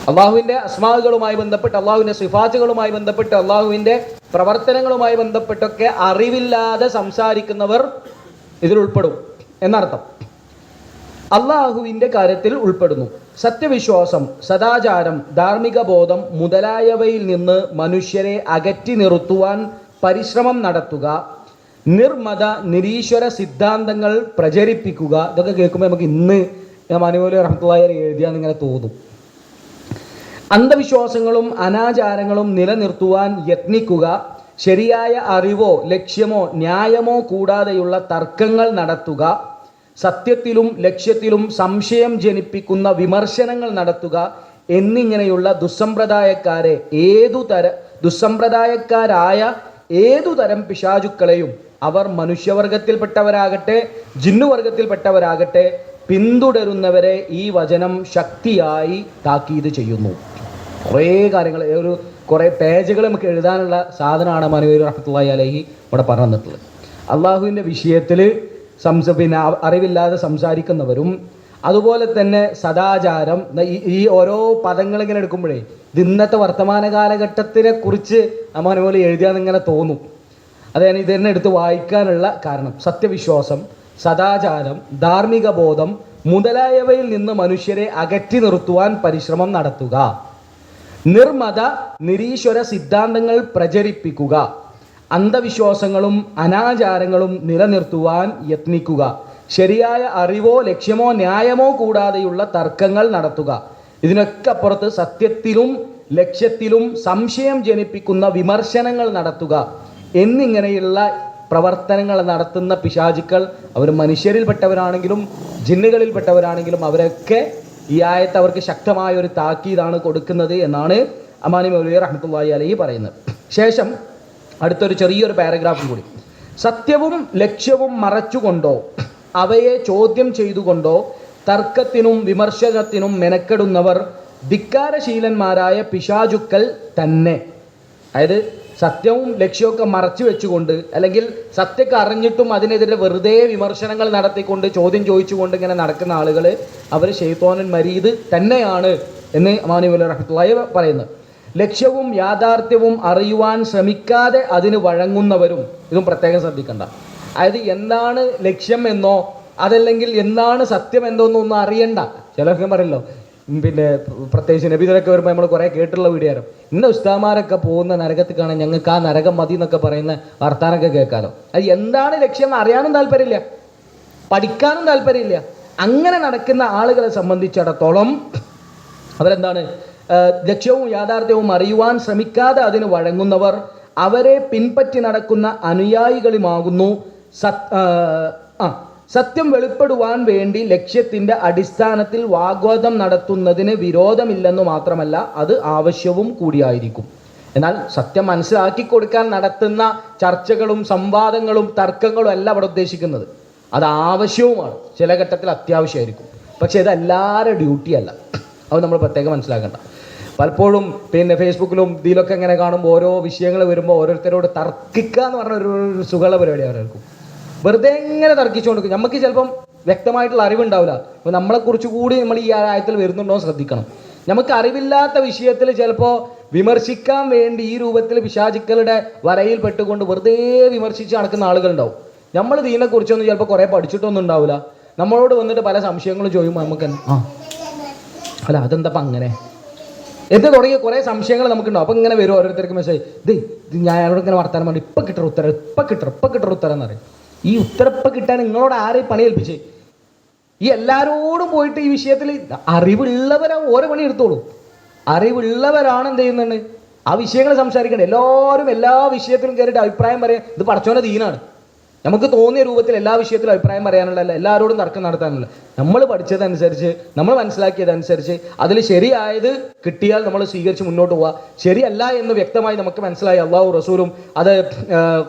അള്ളാഹുവിന്റെ അസ്മാകളുമായി ബന്ധപ്പെട്ട്, അള്ളാഹുവിന്റെ സിഫാത്തുകളുമായി ബന്ധപ്പെട്ട്, അള്ളാഹുവിന്റെ പ്രവർത്തനങ്ങളുമായി ബന്ധപ്പെട്ടൊക്കെ അറിവില്ലാതെ സംസാരിക്കുന്നവർ ഇതിൽ ഉൾപ്പെടും എന്നർത്ഥം. അള്ളാഹുവിന്റെ കാര്യത്തിൽ ഉൾപ്പെടുന്നു. സത്യവിശ്വാസം, സദാചാരം, ധാർമ്മിക ബോധം മുതലായവയിൽ നിന്ന് മനുഷ്യരെ അകറ്റി നിർത്തുവാൻ പരിശ്രമം നടത്തുക, നിർമ്മത നിരീശ്വര സിദ്ധാന്തങ്ങൾ പ്രചരിപ്പിക്കുക. ഇതൊക്കെ കേൾക്കുമ്പോൾ നമുക്ക് ഇന്ന് മാനുവൽ റഹ്മത്തുള്ളാഹി എഴുതിയാന്നിങ്ങനെ തോന്നും. അന്ധവിശ്വാസങ്ങളും അനാചാരങ്ങളും നിലനിർത്തുവാൻ യത്നിക്കുക, ശരിയായ അറിവോ ലക്ഷ്യമോ ന്യായമോ കൂടാതെയുള്ള തർക്കങ്ങൾ നടത്തുക, സത്യത്തിലും ലക്ഷ്യത്തിലും സംശയം ജനിപ്പിക്കുന്ന വിമർശനങ്ങൾ നടത്തുക എന്നിങ്ങനെയുള്ള ദുസ്സമ്പ്രദായക്കാരായ ഏതുതരം പിശാചുക്കളെയും അവർ മനുഷ്യവർഗത്തിൽപ്പെട്ടവരാകട്ടെ ജിന്നുവർഗത്തിൽപ്പെട്ടവരാകട്ടെ പിന്തുടരുന്നവരെ ഈ വചനം ശക്തിയായി താക്കീത് ചെയ്യുന്നു. കുറേ കാര്യങ്ങൾ, കുറേ പേജുകൾ നമുക്ക് എഴുതാനുള്ള സാധനമാണ് മാനുവൽ റഹ്മത്തുള്ളാഹി അലൈഹി ഇവിടെ പറഞ്ഞു തന്നിട്ടുള്ളത്. അള്ളാഹുവിൻ്റെ വിഷയത്തിൽ പിന്നെ അറിവില്ലാതെ സംസാരിക്കുന്നവരും, അതുപോലെ തന്നെ സദാചാരം, ഈ ഓരോ പദങ്ങൾ ഇങ്ങനെ എടുക്കുമ്പോഴേ ഇത് ഇന്നത്തെ വർത്തമാന കാലഘട്ടത്തിനെ കുറിച്ച് മാനുവൽ എഴുതിയാന്നിങ്ങനെ തോന്നും. അതാണ് ഇത് തന്നെ എടുത്ത് വായിക്കാനുള്ള കാരണം. സത്യവിശ്വാസം, സദാചാരം, ധാർമ്മിക ബോധം മുതലായവയിൽ നിന്ന് മനുഷ്യരെ അകറ്റി നിർത്തുവാൻ പരിശ്രമം നടത്തുക, നിർമ്മത നിരീശ്വര സിദ്ധാന്തങ്ങൾ പ്രചരിപ്പിക്കുക, അന്ധവിശ്വാസങ്ങളും അനാചാരങ്ങളും നിലനിർത്തുവാൻ യത്നിക്കുക, ശരിയായ അറിവോ ലക്ഷ്യമോ ന്യായമോ കൂടാതെയുള്ള തർക്കങ്ങൾ നടത്തുക, ഇതിനൊക്കെ അപ്പുറത്ത് സത്യത്തിലും ലക്ഷ്യത്തിലും സംശയം ജനിപ്പിക്കുന്ന വിമർശനങ്ങൾ നടത്തുക എന്നിങ്ങനെയുള്ള പ്രവർത്തനങ്ങൾ നടത്തുന്ന പിശാചുക്കൾ, അവർ മനുഷ്യരിൽപ്പെട്ടവരാണെങ്കിലും ജിന്നുകളിൽപ്പെട്ടവരാണെങ്കിലും അവരൊക്കെ ഈ ആയത്ത് അവർക്ക് ശക്തമായ ഒരു താക്കീതാണ് കൊടുക്കുന്നത് എന്നാണ് അമാനി മൗലവി റഹ്മത്തുള്ളാഹി അലൈഹി പറയുന്നത്. ശേഷം അടുത്തൊരു ചെറിയൊരു പാരഗ്രാഫും കൂടി. സത്യവും ലക്ഷ്യവും മറച്ചുകൊണ്ടോ അവയെ ചോദ്യം ചെയ്തുകൊണ്ടോ തർക്കത്തിനും വിമർശനത്തിനും മെനക്കെടുന്നവർ ധിക്കാരശീലന്മാരായ പിശാചുക്കൾ തന്നെ. അതായത് സത്യവും ലക്ഷ്യമൊക്കെ മറച്ചു വെച്ചുകൊണ്ട്, അല്ലെങ്കിൽ സത്യമൊക്കെ അറിഞ്ഞിട്ടും അതിനെതിരെ വെറുതെ വിമർശനങ്ങൾ നടത്തിക്കൊണ്ട് ചോദ്യം ചോദിച്ചുകൊണ്ട് ഇങ്ങനെ നടക്കുന്ന ആളുകൾ അവർ ശൈത്വാനുൽ മരീദ് തന്നെയാണ് എന്ന് മാനുവൽ റഹ്മത്തുള്ളാഹി പറയുന്നത്. ലക്ഷ്യവും യാഥാർത്ഥ്യവും അറിയുവാൻ ശ്രമിക്കാതെ അതിന് വഴങ്ങുന്നവരും, ഇതും പ്രത്യേകം ശ്രദ്ധിക്കണ്ട. അതായത് എന്താണ് ലക്ഷ്യം എന്നോ അതല്ലെങ്കിൽ എന്താണ് സത്യം എന്നൊന്നും ഒന്നും അറിയണ്ട. ചിലർക്ക് പറയല്ലോ, പിന്നെ പ്രത്യേകിച്ച് നബിദിനൊക്കെ വരുമ്പോൾ നമ്മൾ കുറേ കേട്ടുള്ള വീഡിയോ ഇന്ന ഉസ്താമാരൊക്കെ പോകുന്ന നരകത്തിൽ കാണാൻ ഞങ്ങൾക്ക് ആ നരകം മതി എന്നൊക്കെ പറയുന്ന വർത്താനൊക്കെ കേൾക്കാലോ. അത് എന്താണ് ലക്ഷ്യം എന്ന് അറിയാനും താല്പര്യമില്ല, പഠിക്കാനും താല്പര്യമില്ല. അങ്ങനെ നടക്കുന്ന ആളുകളെ സംബന്ധിച്ചിടത്തോളം അവരെന്താണ്, ലക്ഷ്യവും യാഥാർത്ഥ്യവും അറിയുവാൻ ശ്രമിക്കാതെ അതിന് വഴങ്ങുന്നവർ അവരെ പിൻപറ്റി നടക്കുന്ന അനുയായികളുമാകുന്നു. സത്യം വെളിപ്പെടുവാൻ വേണ്ടി ലക്ഷ്യത്തിൻ്റെ അടിസ്ഥാനത്തിൽ വാഗ്വാദം നടത്തുന്നതിന് വിരോധമില്ലെന്ന് മാത്രമല്ല അത് ആവശ്യവും കൂടിയായിരിക്കും. എന്നാൽ സത്യം മനസ്സിലാക്കി കൊടുക്കാൻ നടത്തുന്ന ചർച്ചകളും സംവാദങ്ങളും തർക്കങ്ങളും അല്ല അവിടെ ഉദ്ദേശിക്കുന്നത്. അത് ആവശ്യവുമാണ്, ചില ഘട്ടത്തിൽ അത്യാവശ്യമായിരിക്കും. പക്ഷെ ഇത് എല്ലാവരുടെ ഡ്യൂട്ടി അല്ല, അത് നമ്മൾ പ്രത്യേകം മനസ്സിലാക്കേണ്ട. പലപ്പോഴും പിന്നെ ഫേസ്ബുക്കിലും ഇതിലൊക്കെ ഇങ്ങനെ കാണുമ്പോൾ ഓരോ വിഷയങ്ങൾ വരുമ്പോൾ ഓരോരുത്തരോട് തർക്കിക്കുക എന്ന് പറഞ്ഞ ഒരു സുഖമുള്ള പരിപാടി അവരായിരിക്കും. വെറുതെ ഇങ്ങനെ തർക്കിച്ചുകൊണ്ടിരിക്കും. നമുക്ക് ചിലപ്പം വ്യക്തമായിട്ടുള്ള അറിവുണ്ടാവില്ല. അപ്പോൾ നമ്മളെക്കുറിച്ച് കൂടി നമ്മൾ ഈ ആയത്തിൽ വരുന്നുണ്ടോ ശ്രദ്ധിക്കണം. നമുക്ക് അറിവില്ലാത്ത വിഷയത്തിൽ ചിലപ്പോൾ വിമർശിക്കാൻ വേണ്ടി ഈ രൂപത്തിൽ പിശാചുക്കളുടെ വരയിൽ പെട്ടുകൊണ്ട് വെറുതെ വിമർശിച്ച് നടക്കുന്ന ആളുകളുണ്ടാവും. നമ്മൾ ഇതിനെക്കുറിച്ചൊന്നും ചിലപ്പോൾ കുറേ പഠിച്ചിട്ടൊന്നും ഉണ്ടാവില്ല. നമ്മളോട് വന്നിട്ട് പല സംശയങ്ങളും ചോദിക്കുമ്പോൾ നമുക്ക് അല്ല അതെന്തപ്പം അങ്ങനെ എന്ത് തുടങ്ങിയ കുറേ സംശയങ്ങൾ നമുക്കുണ്ടാവും. അപ്പം ഇങ്ങനെ വരും ഓരോരുത്തർക്ക് മെസ്സേജ്, ഇത് ഞാൻ അയാളോട് ഇങ്ങനെ വർത്താനം പറഞ്ഞു, ഇപ്പം കിട്ടുന്ന ഉത്തരം എന്ന് പറയും. ഈ ഉത്തരപ്പം കിട്ടാൻ നിങ്ങളോട് ആരെയും പണി ഏൽപ്പിച്ചേ? ഈ എല്ലാവരോടും പോയിട്ട് ഈ വിഷയത്തിൽ അറിവുള്ളവരാ ഓരോ പണി എടുത്തോളൂ. അറിവുള്ളവരാണ് എന്ത് ചെയ്യുന്നുണ്ട് ആ വിഷയങ്ങൾ സംസാരിക്കേണ്ടത്. എല്ലാവരും എല്ലാ വിഷയത്തിലും കയറിയിട്ട് അഭിപ്രായം പറയാൻ ഇത് പടച്ചോന്റെ ദീനാണ്. നമുക്ക് തോന്നിയ രൂപത്തിൽ എല്ലാ വിഷയത്തിലും അഭിപ്രായം പറയാനുള്ളതല്ല, എല്ലാവരോടും തർക്കം നടത്താനുള്ള. നമ്മൾ പഠിച്ചതനുസരിച്ച്, നമ്മൾ മനസ്സിലാക്കിയതനുസരിച്ച് അതിൽ ശരിയായത് കിട്ടിയാൽ നമ്മൾ സ്വീകരിച്ച് മുന്നോട്ട് പോവുക. ശരിയല്ല എന്ന് വ്യക്തമായി നമുക്ക് മനസ്സിലായി അള്ളാഹു റസൂലും അത്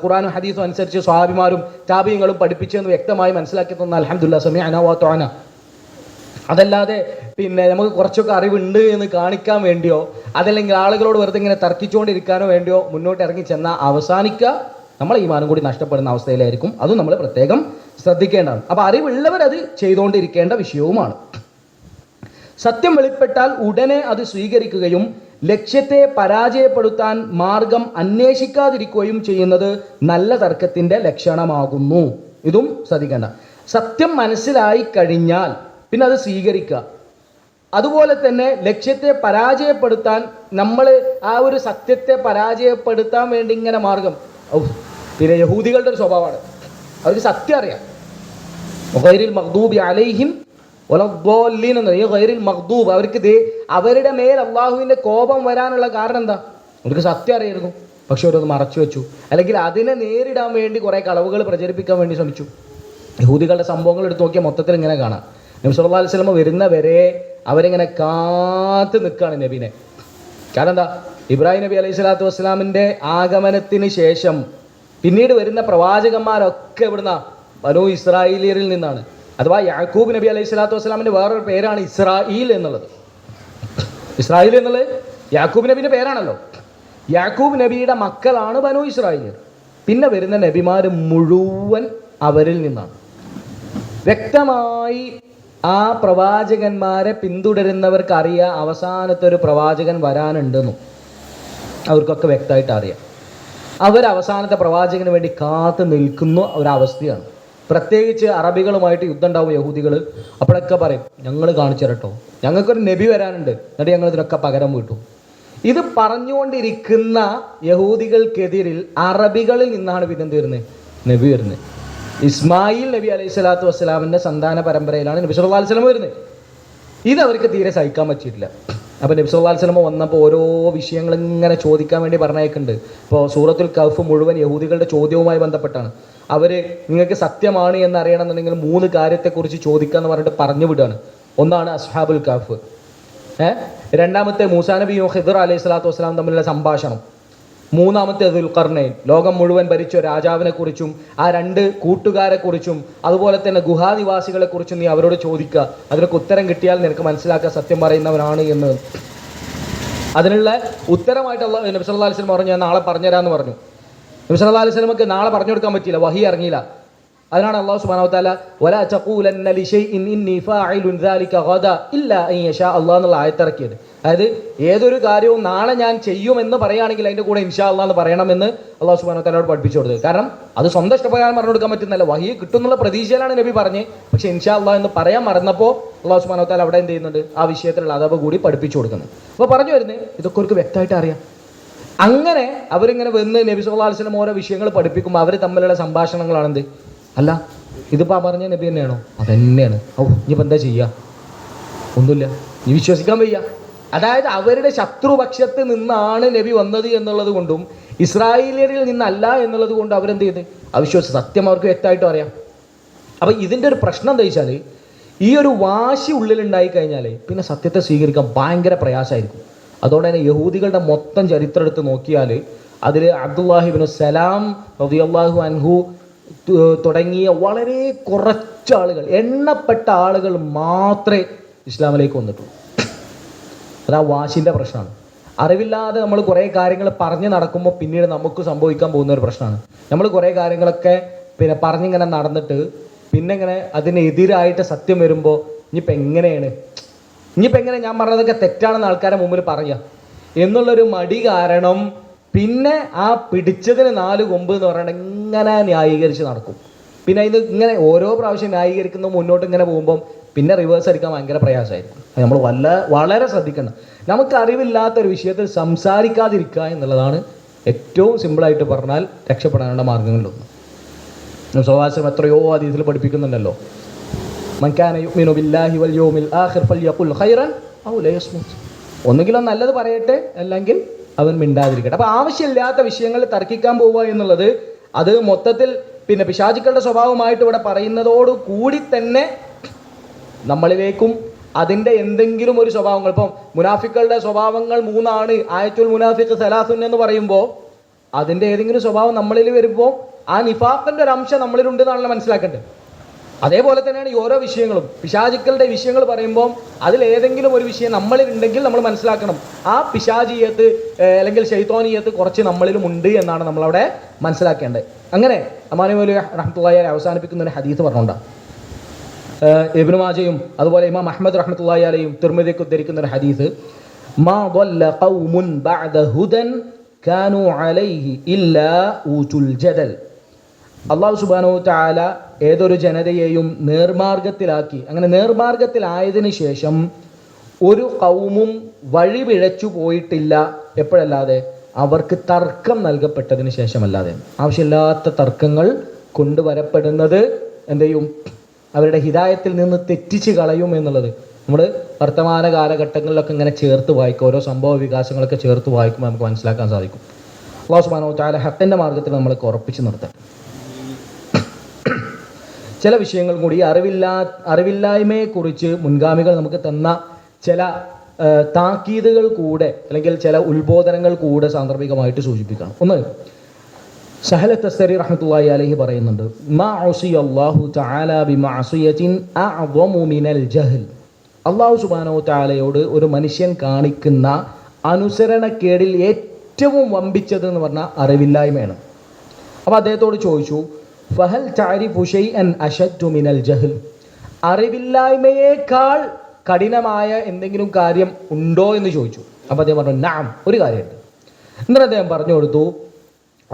ഖുർആനും ഹദീസും അനുസരിച്ച് സ്വഹാബിമാരും താബിഈങ്ങളും പഠിപ്പിച്ചെന്ന് വ്യക്തമായി മനസ്സിലാക്കി തന്ന അൽഹംദുലില്ലാഹ് സമിഅനാ വ അത്വഅനാ. അതല്ലാതെ പിന്നെ നമുക്ക് കുറച്ചൊക്കെ അറിവുണ്ട് എന്ന് കാണിക്കാൻ വേണ്ടിയോ അതല്ലെങ്കിൽ ആളുകളോട് വെറുതെ ഇങ്ങനെ തർക്കിച്ചുകൊണ്ടിരിക്കാനോ വേണ്ടിയോ മുന്നോട്ട് ഇറങ്ങി ചെന്നാൽ അവസാനിക്കുക നമ്മളെ ഈമാനും കൂടി നഷ്ടപ്പെടുന്ന അവസ്ഥയിലായിരിക്കും. അതും നമ്മൾ പ്രത്യേകം ശ്രദ്ധിക്കേണ്ടതാണ്. അപ്പോൾ അറിവുള്ളവർ അത് ചെയ്തുകൊണ്ടിരിക്കേണ്ട വിഷയവുമാണ്. സത്യം വെളിപ്പെട്ടാൽ ഉടനെ അത് സ്വീകരിക്കുകയും ലക്ഷ്യത്തെ പരാജയപ്പെടുത്താൻ മാർഗം അന്വേഷിക്കാതിരിക്കുകയും ചെയ്യുന്നത് നല്ല തർക്കത്തിൻ്റെ ലക്ഷണമാകുന്നു. ഇതും ശ്രദ്ധിക്കേണ്ട. സത്യം മനസ്സിലായി കഴിഞ്ഞാൽ പിന്നെ അത് സ്വീകരിക്കുക. അതുപോലെ തന്നെ ലക്ഷ്യത്തെ പരാജയപ്പെടുത്താൻ നമ്മൾ ആ ഒരു സത്യത്തെ പരാജയപ്പെടുത്താൻ വേണ്ടി ഇങ്ങനെ മാർഗം. പിന്നെ യഹൂദികളുടെ ഒരു സ്വഭാവമാണ്, അവർക്ക് സത്യം അറിയാം. ഗൈറിൽ മഗ്ദൂബി അലൈഹിം വലദ്ദാല്ലീൻ എന്ന് ഈ ഗൈറിൽ മഗ്ദൂബ്, അവർക്ക് അവരുടെ മേൽ അള്ളാഹുവിൻ്റെ കോപം വരാനുള്ള കാരണം എന്താ? അവർക്ക് സത്യം അറിയായിരുന്നു, പക്ഷെ അവരത് മറച്ചു വെച്ചു, അല്ലെങ്കിൽ അതിനെ നേരിടാൻ വേണ്ടി കുറേ കളവുകൾ പ്രചരിപ്പിക്കാൻ വേണ്ടി ശ്രമിച്ചു. യഹൂദികളുടെ സംഭവങ്ങൾ എടുത്ത് നോക്കിയാൽ മൊത്തത്തിൽ ഇങ്ങനെ കാണാം. നബി സല്ലല്ലാഹു അലൈഹി വസല്ലം വരുന്നവരെ അവരിങ്ങനെ കാത്ത് നിൽക്കുകയാണ് നബീനെ. കാരണം എന്താ? ഇബ്രാഹിം നബി അലൈഹി സ്വലാത്തു വസ്സലാമിൻ്റെ ആഗമനത്തിന് ശേഷം പിന്നീട് വരുന്ന പ്രവാചകന്മാരൊക്കെ ഇവിടുന്ന ബനൂ ഇസ്രായേലിയരിൽ നിന്നാണ്. അഥവാ യാക്കൂബ് നബി അലൈഹി സ്വലാത്തു വസ്സലാമിൻ്റെ വേറൊരു പേരാണ് ഇസ്രായേൽ എന്നുള്ളത്. ഇസ്രായേൽ എന്നുള്ളത് യാക്കൂബ് നബിൻ്റെ പേരാണല്ലോ. യാക്കൂബ് നബിയുടെ മക്കളാണ് ബനൂ ഇസ്രായേലിയർ. പിന്നെ വരുന്ന നബിമാർ മുഴുവൻ അവരിൽ നിന്നാണ്. വ്യക്തമായി ആ പ്രവാചകന്മാരെ പിന്തുടരുന്നവർക്ക് അറിയാം അവസാനത്തെ ഒരു പ്രവാചകൻ വരാനുണ്ടെന്നും അവർക്കൊക്കെ വ്യക്തമായിട്ട് അറിയാം. അവർ അവസാനത്തെ പ്രവാചകന് വേണ്ടി കാത്തു നിൽക്കുന്ന ഒരവസ്ഥയാണ്. പ്രത്യേകിച്ച് അറബികളുമായിട്ട് യുദ്ധം ഉണ്ടാവും യഹൂദികൾ. അപ്പോഴൊക്കെ പറയും, ഞങ്ങൾ കാണിച്ചു തരട്ടോ, ഞങ്ങൾക്കൊരു നബി വരാനുണ്ട്, എന്നിട്ട് ഞങ്ങൾ ഇതിനൊക്കെ പകരം വിട്ടു. ഇത് പറഞ്ഞുകൊണ്ടിരിക്കുന്ന യഹൂദികൾക്കെതിരിൽ അറബികളിൽ നിന്നാണ് പിന്നെന്ത് വരുന്നത്? നബി വരുന്നത്. ഇസ്മായിൽ നബി അലൈഹി സ്വലാത്തു വസ്സലാമിൻ്റെ സന്താന പരമ്പരയിലാണ് നബി സല്ലല്ലാഹു അലൈഹി വസല്ലം വരുന്നത്. ഇത് അവർക്ക് തീരെ സഹിക്കാൻ പറ്റിയിട്ടില്ല. അപ്പോൾ നബി സല്ലല്ലാഹു അലൈഹി വസല്ലം വന്നപ്പോൾ ഓരോ വിഷയങ്ങൾ ഇങ്ങനെ ചോദിക്കാൻ വേണ്ടി പറഞ്ഞേക്കുന്നുണ്ട്. ഇപ്പോൾ സൂറത്തുൽ കഹ്ഫ് മുഴുവൻ യഹൂദികളുടെ ചോദ്യവുമായി ബന്ധപ്പെട്ടാണ്. അവർ നിങ്ങൾക്ക് സത്യമാണ് എന്നറിയണമെന്നുണ്ടെങ്കിൽ 3 കാര്യത്തെക്കുറിച്ച് ചോദിക്കുക എന്ന് പറഞ്ഞിട്ട് പറഞ്ഞു വിടുകയാണ്. ഒന്നാണ് അസ്ഹാബുൽ കഹ്ഫ്, രണ്ടാമത്തെ മൂസാ നബിയും ഖിദ്ർ അലൈഹി സ്വലാത്തു വസ്സലാം തമ്മിലുള്ള സംഭാഷണം, മൂന്നാമത്തെ ദുൽഖർനൈൻ ലോകം മുഴുവൻ ഭരിച്ച രാജാവിനെ കുറിച്ചും ആ 2 കൂട്ടുകാരെ കുറിച്ചും അതുപോലെ തന്നെ ഗുഹാനിവാസികളെ കുറിച്ചും നീ അവരോട് ചോദിക്കുക. അതിനൊക്കെ ഉത്തരം കിട്ടിയാൽ നിനക്ക് മനസ്സിലാക്കുക സത്യം പറയുന്നവനാണ് എന്ന്. അതിനുള്ള ഉത്തരമായിട്ട് നബി സല്ലല്ലാഹു അലൈഹി വസല്ലം പറഞ്ഞു, ഞാൻ നാളെ പറഞ്ഞുതരാമെന്ന് പറഞ്ഞു. നബി സല്ലല്ലാഹു അലൈഹി വസല്ലമക്ക് നാളെ പറഞ്ഞു കൊടുക്കാൻ പറ്റിയില്ല, വഹി ഇറങ്ങിയില്ല. അതിനാണ് അല്ലാഹു സുബ്ഹാനഹു വ തആല വലാ തഖൂലന്ന ലിശൈഇൻ ഇന്നി ഫാഇലുൻ ദാലിക ഗദ ഇല്ലാ അൻ യശാ അല്ലാഹ് എന്നുള്ള ആയത്ത് ഇറക്കിയത്. അതായത് ഏതൊരു കാര്യവും നാളെ ഞാൻ ചെയ്യുമെന്ന് പറയുകയാണെങ്കിൽ അതിൻ്റെ കൂടെ ഇൻഷാ അല്ലാഹ് എന്ന് പറയണമെന്ന് അല്ലാഹു സുബ്ഹാനഹു വ തആലയോട് പഠിപ്പിച്ചു കൊടുത്തത്. കാരണം അത് സ്വന്തം ഇഷ്ടപ്രകാരം പറഞ്ഞു കൊടുക്കാൻ പറ്റുന്നല്ല, വഹി കിട്ടുന്നുള്ള പ്രതീക്ഷയിലാണ് നബി പറഞ്ഞ്. പക്ഷേ ഇൻഷാ അല്ലാഹ് എന്ന് പറയാൻ മറന്നപ്പോൾ അല്ലാഹു സുബ്ഹാനഹു വ തആല അവിടെ എന്ത് ചെയ്യുന്നുണ്ട്? ആ വിഷയത്തിലുള്ള അദബ് കൂടി പഠിപ്പിച്ചു കൊടുക്കുന്നത്. അപ്പോൾ പറഞ്ഞു വരുന്നത് ഇതൊക്കെ അവർക്ക് വ്യക്തമായിട്ട് അറിയാം. അങ്ങനെ അവരിങ്ങനെ വന്ന് നബി സല്ലല്ലാഹു അലൈഹി വസല്ലം ഓരോ വിഷയങ്ങൾ പഠിപ്പിക്കുമ്പോൾ അവർ തമ്മിലുള്ള സംഭാഷണങ്ങളാണെന്ത്? അല്ല ഇതിപ്പോൾ പറഞ്ഞ നബി തന്നെയാണോ? അതന്നെയാണ്. ഇനിയിപ്പോൾ എന്താ ചെയ്യുക? ഒന്നുമില്ല, നീ വിശ്വസിക്കാൻ വയ്യ. അതായത് അവരുടെ ശത്രുപക്ഷത്ത് നിന്നാണ് നബി വന്നത് എന്നുള്ളത് കൊണ്ടും ഇസ്രായേലിയരിൽ നിന്നല്ല എന്നുള്ളത് കൊണ്ടും അവരെന്ത് ചെയ്ത് അവിശ്വസിച്ച് സത്യം അവർക്ക് വ്യക്തമായിട്ടും അറിയാം. അപ്പോൾ ഇതിൻ്റെ ഒരു പ്രശ്നം എന്താ വെച്ചാൽ ഈ ഒരു വാശി ഉള്ളിലുണ്ടായി കഴിഞ്ഞാൽ പിന്നെ സത്യത്തെ സ്വീകരിക്കാൻ ഭയങ്കര പ്രയാസമായിരിക്കും. അതുകൊണ്ട് തന്നെ യഹൂദികളുടെ മൊത്തം ചരിത്രം എടുത്ത് നോക്കിയാൽ അതിൽ അബ്ദുല്ലാഹി ഇബ്നു സലാം റളിയല്ലാഹു അൻഹു തുടങ്ങിയ വളരെ കുറച്ച് ആളുകൾ, എണ്ണപ്പെട്ട ആളുകൾ മാത്രമേ ഇസ്ലാമിലേക്ക് വന്നിട്ടുള്ളൂ. അത് ആ വാശിൻ്റെ പ്രശ്നമാണ്. അറിവില്ലാതെ നമ്മൾ കുറേ കാര്യങ്ങൾ പറഞ്ഞ് നടക്കുമ്പോൾ പിന്നീട് നമുക്ക് സംഭവിക്കാൻ പോകുന്ന ഒരു പ്രശ്നമാണ്. നമ്മൾ കുറേ കാര്യങ്ങളൊക്കെ പിന്നെ പറഞ്ഞിങ്ങനെ നടന്നിട്ട് പിന്നെ ഇങ്ങനെ അതിനെതിരായിട്ട് സത്യം വരുമ്പോൾ ഇനിയിപ്പോൾ എങ്ങനെ ഞാൻ പറഞ്ഞതൊക്കെ തെറ്റാണെന്ന് ആൾക്കാരെ മുമ്പിൽ പറയുക എന്നുള്ളൊരു മടി കാരണം പിന്നെ ആ പിടിച്ചതിന് 4 കൊമ്പ് എന്ന് പറഞ്ഞാൽ ഇങ്ങനെ ന്യായീകരിച്ച് നടക്കും. പിന്നെ ഇത് ഇങ്ങനെ ഓരോ പ്രാവശ്യം ന്യായീകരിക്കുന്ന മുന്നോട്ട് ഇങ്ങനെ പോകുമ്പം പിന്നെ റിവേഴ്സ് അടിക്കാൻ ഭയങ്കര പ്രയാസമായിരിക്കും. നമ്മൾ വളരെ ശ്രദ്ധിക്കണം. നമുക്ക് അറിവില്ലാത്തൊരു വിഷയത്തിൽ സംസാരിക്കാതിരിക്കുക എന്നുള്ളതാണ് ഏറ്റവും സിമ്പിളായിട്ട് പറഞ്ഞാൽ രക്ഷപ്പെടാനുള്ള മാർഗ്ഗങ്ങളിലൊന്ന്. സ്വഭാവം എത്രയോ ഹദീസിൽ പഠിപ്പിക്കുന്നുണ്ടല്ലോ, മൻ കാന യുഅ്മിനു ബില്ലാഹി വൽ യൗമിൽ ആഖിർ ഫൽയഖുൽ ഖൈറൻ ഔ ലയസ്മുത്. ഒന്നുകിൽ നല്ലത് പറയട്ടെ, അല്ലെങ്കിൽ അവൻ മിണ്ടാതിരിക്കട്ടെ. അപ്പോൾ ആവശ്യമില്ലാത്ത വിഷയങ്ങളിൽ തർക്കിക്കാൻ പോവുക എന്നുള്ളത് അത് മൊത്തത്തിൽ പിന്നെ പിശാചുക്കളുടെ സ്വഭാവമായിട്ട് ഇവിടെ പറയുന്നതോടു കൂടി തന്നെ നമ്മളിലേക്കും അതിൻ്റെ എന്തെങ്കിലും ഒരു സ്വഭാവങ്ങൾ, ഇപ്പം മുനാഫിക്കളുടെ സ്വഭാവങ്ങൾ 3 ആയത്തുൽ മുനാഫിഖ് സലാസുൻ എന്ന് പറയുമ്പോൾ അതിൻ്റെ ഏതെങ്കിലും സ്വഭാവം നമ്മളിൽ വരുമ്പോൾ ആ നിഫാഖിൻ്റെ ഒരു അംശം നമ്മളിലുണ്ടെന്നാണല്ലോ മനസ്സിലാക്കേണ്ടത്. അതേപോലെ തന്നെയാണ് ഈ ഓരോ വിഷയങ്ങളും. പിശാചുക്കളുടെ വിഷയങ്ങൾ പറയുമ്പോൾ അതിലേതെങ്കിലും ഒരു വിഷയം നമ്മളിൽ ഉണ്ടെങ്കിൽ നമ്മൾ മനസ്സിലാക്കണം ആ പിശാചിയത്ത് അല്ലെങ്കിൽ ശൈത്വാനിയത്ത് കുറച്ച് നമ്മളിലും ഉണ്ട് എന്നാണ് നമ്മളവിടെ മനസ്സിലാക്കേണ്ടത്. അങ്ങനെ അമാനി മൗലവി റഹ്മത്തുള്ളാഹി അലൈഹി അവസാനിപ്പിക്കുന്ന ഒരു ഹദീസ് പറഞ്ഞുകൊണ്ടാണ് ഇബ്നു മാജയും അതുപോലെ ഇമാം അഹ്മദ് റഹ്മത്തുള്ളാഹി അലൈഹിയും തിർമിദിക്ക് ഉദ്ധരിക്കുന്ന ഒരു ഹദീസ്, മാ ضل قوم بعد هدى كانوا عليه إلا أوتوا الجدل. അള്ളാഹു സുബ്ഹാനഹു വ തആല ഏതൊരു ജനതയെയും നേർമാർഗത്തിലാക്കി, അങ്ങനെ നേർമാർഗത്തിലായതിനു ശേഷം ഒരു ഖൗമും വഴി പിഴച്ചു പോയിട്ടില്ല. എപ്പോഴല്ലാതെ? അവർക്ക് തർക്കം നൽകപ്പെട്ടതിന് ശേഷമല്ലാതെ. ആവശ്യമില്ലാത്ത തർക്കങ്ങൾ കൊണ്ടുവരപ്പെടുന്നത് എന്ത് ചെയ്യും? അവരുടെ ഹിദായത്തിൽ നിന്ന് തെറ്റിച്ച് കളയും എന്നുള്ളത് നമ്മൾ വർത്തമാന കാലഘട്ടങ്ങളിലൊക്കെ ഇങ്ങനെ ചേർത്ത് വായിക്കും. ഓരോ സംഭവ വികാസങ്ങളൊക്കെ ചേർത്ത് വായിക്കുമ്പോൾ നമുക്ക് മനസ്സിലാക്കാൻ സാധിക്കും. അല്ലാഹു സുബ്ഹാനഹു വ തആല ഹക്കിൻ്റെ മാർഗത്തിൽ നമ്മളൊക്കെ ഉറപ്പിച്ച് നിർത്തട്ടെ. ചില വിഷയങ്ങൾ കൂടി അറിവില്ലായ്മയെക്കുറിച്ച് മുൻഗാമികൾ നമുക്ക് തന്ന ചില താക്കീതുകൾ കൂടെ അല്ലെങ്കിൽ ചില ഉത്ബോധനങ്ങൾ കൂടെ സാന്ദർഭികമായിട്ട് സൂചിപ്പിക്കണം. ഒന്ന്, സഹല തസ്തരി റഹ്മത്തുള്ളാഹി അലൈഹി പറയുന്നുണ്ട്, മാ ഉസിയല്ലാഹു തആല ബിമഅസിയത്തിൻ അഅ്ദമു മിനൽ ജഹൽ. അല്ലാഹു സുബ്ഹാനഹു തആലയോട് ഒരു മനുഷ്യൻ കാണിക്കുന്ന അനുസരണക്കേടിൽ ഏറ്റവും വമ്പിച്ചത് എന്ന് പറഞ്ഞാൽ അറിവില്ലായ്മയാണ്. അപ്പോൾ അദ്ദേഹത്തോട് ചോദിച്ചു, ഫഹൽ തഅരിഫു ഷൈഅൻ അശദ്ദു മിനൽ ജഹൽ. അറിവില്ലായ്മയേക്കാൾ കഠിനമായ എന്തെങ്കിലും കാര്യം ഉണ്ടോ എന്ന് ചോദിച്ചു. അപ്പോൾ അദ്ദേഹം പറഞ്ഞു, നഅം, ഒരു കാര്യമുണ്ട്. എന്നിട്ട് അദ്ദേഹം പറഞ്ഞു കൊടുത്തു,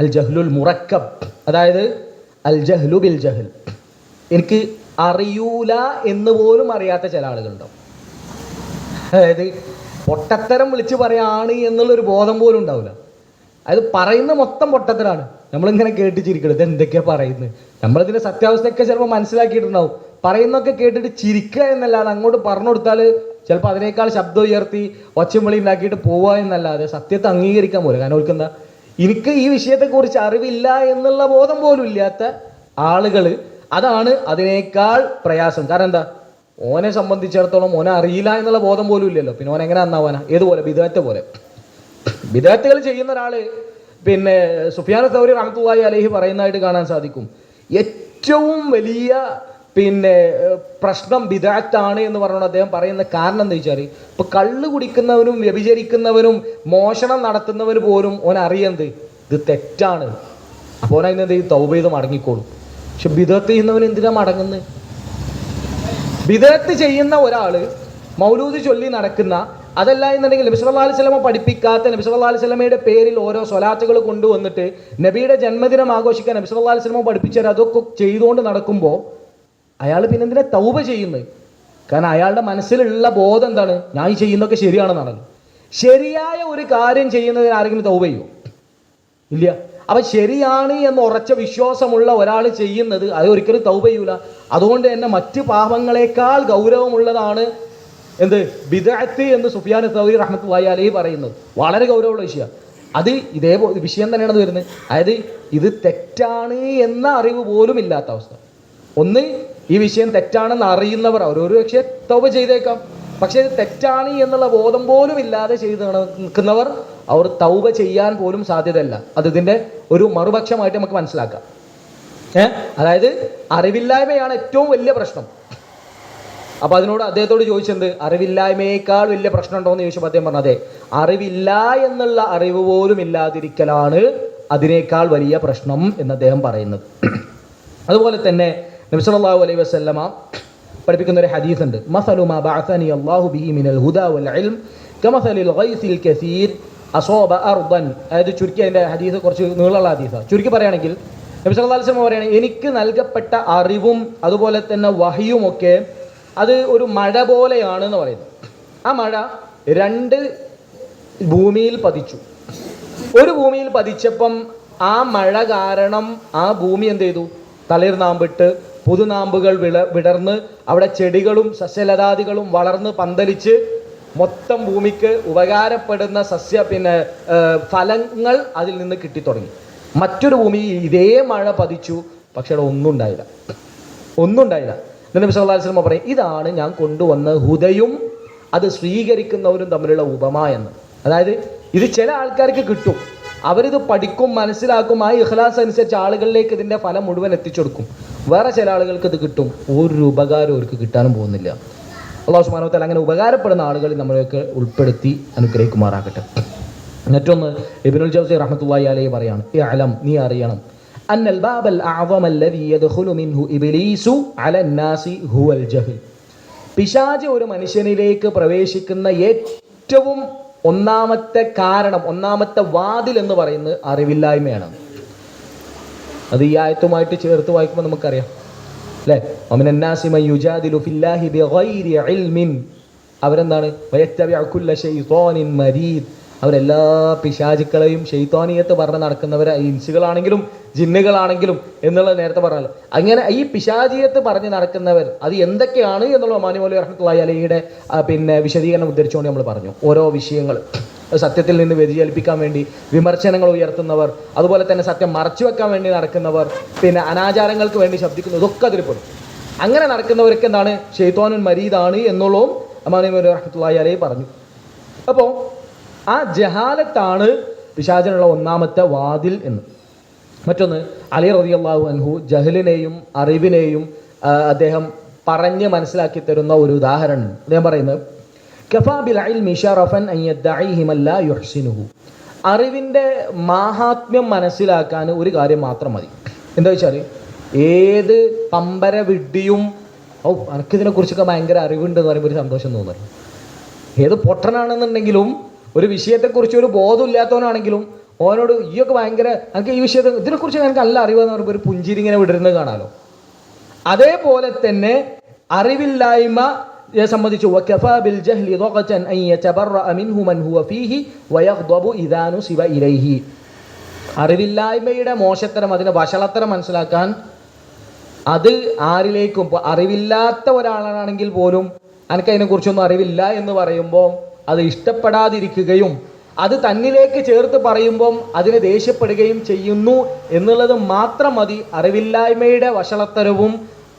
അൽ ജഹ്ലുൽ മുറക്കബ്, അതായത് അൽ ജഹ്ലു ബിൽ ജഹൽ. എനിക്ക് അറിയൂല എന്ന് പോലും അറിയാത്ത ചില ആളുകളുണ്ടാവും. അതായത് പൊട്ടത്തരം വിളിച്ച് പറയാണ് എന്നുള്ളൊരു ബോധം പോലും ഉണ്ടാവില്ല. അതായത് പറയുന്ന മൊത്തം പൊട്ടത്തരാണ്. നമ്മളിങ്ങനെ കേട്ട് ചിരിക്കണം, ഇത് എന്തൊക്കെയാണ് പറയുന്നത്. നമ്മളിതിൻ്റെ സത്യാവസ്ഥയൊക്കെ ചിലപ്പോൾ മനസ്സിലാക്കിയിട്ടുണ്ടാവും. പറയുന്നൊക്കെ കേട്ടിട്ട് ചിരിക്കുക എന്നല്ലാതെ അങ്ങോട്ട് പറഞ്ഞു കൊടുത്താൽ ചിലപ്പോൾ അതിനേക്കാൾ ശബ്ദം ഉയർത്തി ഒച്ചയും വിളി ഉണ്ടാക്കിയിട്ട് പോവുക എന്നല്ലാതെ സത്യത്തെ അംഗീകരിക്കാൻ പോലും. കാരണം അവർക്ക് എന്താ, എനിക്ക് ഈ വിഷയത്തെക്കുറിച്ച് അറിവില്ല എന്നുള്ള ബോധം പോലും ഇല്ലാത്ത ആളുകൾ, അതാണ് അതിനേക്കാൾ പ്രയാസം. കാരണം എന്താ, ഓനെ സംബന്ധിച്ചിടത്തോളം ഓനെ അറിയില്ല എന്നുള്ള ബോധം പോലും ഇല്ലല്ലോ. പിന്നെ ഓൻ എങ്ങനെ നന്നാവാനാ? ഏതുപോലെ? ബിദഅത്ത് പോലെ. ബിദഅത്തുകൾ ചെയ്യുന്ന ഒരാൾ പിന്നെ സുഫിയാൻ തൗരി റഹ്മത്തുള്ളാഹി അലൈഹി പറയുന്നതായിട്ട് കാണാൻ സാധിക്കും, ഏറ്റവും വലിയ പിന്നെ പ്രശ്നം ബിദഅത്താണ് എന്ന് പറഞ്ഞുകൊണ്ട് അദ്ദേഹം പറയുന്ന കാരണം എന്താ വെച്ചാൽ, ഇപ്പോൾ കള്ള് കുടിക്കുന്നവനും വ്യഭിചരിക്കുന്നവനും മോഷണം നടത്തുന്നവന് പോലും ഓൻ അറിയുന്നത് ഇത് തെറ്റാണ്. അപ്പോൾ ഓനതിനെന്ത് ചെയ്യും? തൗബ ചെയ്ത് മടങ്ങിക്കോളും. പക്ഷെ ബിദഅത്ത് ചെയ്യുന്നവൻ എന്തിനാ മടങ്ങുന്നത്? ബിദഅത്ത് ചെയ്യുന്ന ഒരാൾ മൗലൂദ് ചൊല്ലി നടക്കുന്ന, അതല്ല എന്നുണ്ടെങ്കിൽ നബി സല്ലല്ലാഹു അലൈഹി വസല്ലമ പഠിപ്പിക്കാത്ത, നബി സല്ലല്ലാഹു അലൈഹി വസല്ലമയുടെ പേരിൽ ഓരോ സ്വലാത്തുകൾ കൊണ്ടുവന്നിട്ട് നബിയുടെ ജന്മദിനം ആഘോഷിക്കാൻ നബി സല്ലല്ലാഹു അലൈഹി വസല്ലമ പഠിപ്പിച്ചാൽ അതൊക്കെ ചെയ്തുകൊണ്ട് നടക്കുമ്പോൾ അയാൾ പിന്നെ എന്തിനാ തൗബ ചെയ്യുന്നത്? കാരണം അയാളുടെ മനസ്സിലുള്ള ബോധം എന്താണ്? ഞാൻ ഈ ചെയ്യുന്നതൊക്കെ ശരിയാണെന്നാണല്ലോ. ശരിയായ ഒരു കാര്യം ചെയ്യുന്നതിന് ആരെങ്കിലും തൗബ ചെയ്യുമോ? ഇല്ല. അപ്പം ശരിയാണ് എന്ന് ഉറച്ച വിശ്വാസമുള്ള ഒരാൾ ചെയ്യുന്നത് അത് ഒരിക്കലും തൗബ ചെയ്യൂല. അതുകൊണ്ട് തന്നെ മറ്റ് പാപങ്ങളെക്കാൾ ഗൗരവമുള്ളതാണ് എന്ത്? ബിദഅത്ത് എന്ന് സുഫിയാൻ തൗരി റഹ്മത്തുള്ളാഹി അലൈഹി പറയുന്നത് വളരെ ഗൗരവമുള്ള വിഷയമാണ്. അത് ഇതേ വിഷയം തന്നെയാണ് വരുന്നത്. അതായത് ഇത് തെറ്റാണ് എന്ന അറിവ് പോലും ഇല്ലാത്ത അവസ്ഥ. ഒന്ന്, ഈ വിഷയം തെറ്റാണെന്ന് അറിയുന്നവർ അവരൊരു പക്ഷേ തൗബ ചെയ്തേക്കാം. പക്ഷേ ഇത് തെറ്റാണ് എന്നുള്ള ബോധം പോലും ഇല്ലാതെ ചെയ്ത് നിൽക്കുന്നവർ അവർ തൗബ ചെയ്യാൻ പോലും സാധ്യതയല്ല. അത് ഇതിൻ്റെ ഒരു മറുപക്ഷമായിട്ട് നമുക്ക് മനസ്സിലാക്കാം. അതായത് അറിവില്ലായ്മയാണ് ഏറ്റവും വലിയ പ്രശ്നം. അപ്പോൾ അതിനോട് അദ്ദേഹത്തോട് ചോദിച്ചത്, അറിവില്ലായ്മയേക്കാൾ വലിയ പ്രശ്നം ഉണ്ടോ എന്ന് ചോദിച്ചപ്പോൾ അദ്ദേഹം പറഞ്ഞു, അതെ, അറിവില്ല എന്നുള്ള അറിവ് പോലും ഇല്ലാതിരിക്കലാണ് അതിനേക്കാൾ വലിയ പ്രശ്നം എന്ന് അദ്ദേഹം പറയുന്നത്. അതുപോലെ തന്നെ നബി സല്ലല്ലാഹു അലൈഹി വസല്ലമ പഠിപ്പിക്കുന്ന ഒരു ഹദീസ് ഉണ്ട്, മസലു മാ ബഅസനി അല്ലാഹു ബിഹി മിനൽ ഹുദാ വൽ ഇൽം കമസലിൽ ഗൈസിൽ കസീർ അസോബ അർദൻ. അതായത് ചുരുക്കി, അതിൻ്റെ ഹദീസ് കുറച്ച് നീളമുള്ള ഹദീസാണ്. ചുരുക്കി പറയുകയാണെങ്കിൽ നബി സല്ലല്ലാഹു അലൈഹി വസല്ലമ പറയുകയാണെങ്കിൽ, എനിക്ക് നൽകപ്പെട്ട അറിവും അതുപോലെ തന്നെ വഹിയുമൊക്കെ അത് ഒരു മഴ പോലെയാണെന്ന് പറയുന്നു. ആ മഴ രണ്ട് ഭൂമിയിൽ പതിച്ചു. ഒരു ഭൂമിയിൽ പതിച്ചപ്പം ആ മഴ കാരണം ആ ഭൂമി എന്ത് ചെയ്തു? തളിർനാമ്പിട്ട് പുതുനാമ്പുകൾ വിടർന്ന് അവിടെ ചെടികളും സസ്യലതാദികളും വളർന്ന് പന്തലിച്ച് മൊത്തം ഭൂമിക്ക് ഉപകാരപ്പെടുന്ന ഫലങ്ങൾ അതിൽ നിന്ന് കിട്ടിത്തുടങ്ങി. മറ്റൊരു ഭൂമി ഇതേ മഴ പതിച്ചു, പക്ഷേ അവിടെ ഒന്നും ഉണ്ടായില്ല. നബി സല്ലല്ലാഹു അലൈഹി വസല്ലം പറയും, ഇതാണ് ഞാൻ കൊണ്ടുവന്ന ഹുദയും അത് സ്വീകരിക്കുന്നവരും തമ്മിലുള്ള ഉപമ എന്ന്. അതായത് ഇത് ചില ആൾക്കാർക്ക് കിട്ടും, അവരിത് പഠിക്കും, മനസ്സിലാക്കും, ആ ഇഖ്ലാസ് അനുസരിച്ച് ആളുകളിലേക്ക് ഇതിൻ്റെ ഫലം മുഴുവൻ എത്തിച്ചു കൊടുക്കും. വേറെ ചില ആളുകൾക്ക് ഇത് കിട്ടും, ഒരു ഉപകാരം അവർക്ക് കിട്ടാനും പോകുന്നില്ല. അല്ലാഹു സുബ്ഹാനഹു വ തആല അങ്ങനെ ഉപകാരപ്പെടുന്ന ആളുകളിൽ നമ്മളെയൊക്കെ ഉൾപ്പെടുത്തി അനുഗ്രഹിക്കുമാറാകട്ടെ. മറ്റൊന്ന് ഇബ്നുൽ ജൗസി റഹ്മത്തുള്ളാഹി അലൈഹി പറയാണ്, ഇഅലം, നീ അറിയണം, അന്നൽ ബാബൽ അഅ്ളമ അല്ലദീ യദ്ഖുലു മിൻഹു ഇബ്ലീസു അലൻ നാസി ഹുവൽ ജഹൽ. പിശാച് ഒരു മനുഷ്യനിലേക്ക് പ്രവേശിക്കുന്ന ഏറ്റവും ഒന്നാമത്തെ കാരണം, ഒന്നാമത്തെ വാതിൽ എന്ന് പറയുന്നത് അറിവില്ലായ്മയാണ്. അത് ഈ ആയത്തുമായിട്ട് ചേർത്ത് വായിക്കുമ്പോൾ നമുക്കറിയാം അല്ലേ. വമിനൻ നാസി മൻ യുജാദിലു ഫില്ലാഹി ബിഗൈരി ഇൽമിൻ, അവരെന്താണ്, വയത്തബിഉ കുല്ല ശൈത്വാനിൻ മരീദ്, അവരെല്ലാ പിശാചുക്കളെയും ശൈത്വാനിയത്ത് പറഞ്ഞ് നടക്കുന്നവർ, ഇൻസുകളാണെങ്കിലും ജിന്നുകളാണെങ്കിലും എന്നുള്ളത് നേരത്തെ പറഞ്ഞല്ലോ. അങ്ങനെ ഈ പിശാചിയത്ത് പറഞ്ഞ് നടക്കുന്നവർ അത് എന്തൊക്കെയാണ് എന്നുള്ള മാനി മൗലവി റഹ്മത്തുള്ളാഹി അലൈഹിയുടെ വിശദീകരണം ഉദ്ധരിച്ചുകൊണ്ട് നമ്മൾ പറഞ്ഞു. ഓരോ വിഷയങ്ങൾ സത്യത്തിൽ നിന്ന് വ്യതിചലിപ്പിക്കാൻ വേണ്ടി വിമർശനങ്ങൾ ഉയർത്തുന്നവർ, അതുപോലെ തന്നെ സത്യം മറച്ചു വെക്കാൻ വേണ്ടി നടക്കുന്നവർ, പിന്നെ അനാചാരങ്ങൾക്ക് വേണ്ടി ശബ്ദിക്കുന്നു, ഇതൊക്കെ അതിൽപ്പെടും. അങ്ങനെ നടക്കുന്നവർക്ക് എന്താണ്, ശൈത്വാനുൻ മരീദാണ് എന്നുള്ളതും മാനി മൗലവി റഹ്മത്തുള്ളാഹി അലൈഹി പറഞ്ഞു. അപ്പോൾ ആ ജഹാലത്താണ് പിശാചിനുള്ള ഒന്നാമത്തെ വാതിൽ എന്ന്. മറ്റൊന്ന്, അലി റളിയല്ലാഹു അൻഹു ജഹലിനെയും അറിവിനെയും അദ്ദേഹം പറഞ്ഞ് മനസ്സിലാക്കി തരുന്ന ഒരു ഉദാഹരണം അദ്ദേഹം പറയുന്നത്, കഫാ ബിൽ ഇൽമി ശറഫൻ അൻ യദ്ദഈഹി മൻ ലാ യുഹ്സിനുഹു. അറിവിൻ്റെ മാഹാത്മ്യം മനസ്സിലാക്കാൻ ഒരു കാര്യം മാത്രം മതി. എന്താ വെച്ചാൽ, ഏത് പമ്പര വിഡ്ഢിയും എനിക്കിതിനെക്കുറിച്ചൊക്കെ ഭയങ്കര അറിവുണ്ട് എന്ന് പറയുമ്പോൾ ഒരു സന്തോഷം തോന്നുന്നു. ഏത് പൊട്ടനാണെന്നുണ്ടെങ്കിലും ഒരു വിഷയത്തെക്കുറിച്ച് ഒരു ബോധമില്ലാത്തവനാണെങ്കിലും ഓനോട് ഈയൊക്കെ ഭയങ്കര, എനിക്ക് ഈ വിഷയത്തെ ഇതിനെക്കുറിച്ച് എനിക്ക് നല്ല അറിവെന്ന് പറയുമ്പോൾ ഒരു പുഞ്ചിരി ഇങ്ങനെ വിടരുന്നത് കാണാമല്ലോ. അതേപോലെ തന്നെ അറിവില്ലായ്മയെ സംബന്ധിച്ച് വകഫാ ബിൽ ജഹ്ലി ദഖതൻ അൻ യതബറഅ മിൻഹു മൻ ഹുവ ഫീഹി വയഗ്ദബു ഇദാ നുസിബ ഇലൈഹി. അറിവില്ലായ്മയുടെ മോശത്തരം, അതിൻ്റെ വഷളത്തരം മനസ്സിലാക്കാൻ അത് ആരിലേക്കും, അറിവില്ലാത്ത ഒരാളാണെങ്കിൽ പോലും എനിക്കതിനെക്കുറിച്ചൊന്നും അറിവില്ല എന്ന് പറയുമ്പോൾ അത് ഇഷ്ടപ്പെടാതിരിക്കുകയും അത് തന്നിലേക്ക് ചേർത്ത് പറയുമ്പം അതിനെ ദേഷ്യപ്പെടുകയും ചെയ്യുന്നു എന്നുള്ളത് മാത്രം മതി അറിവില്ലായ്മയുടെ വഷളത്തരവും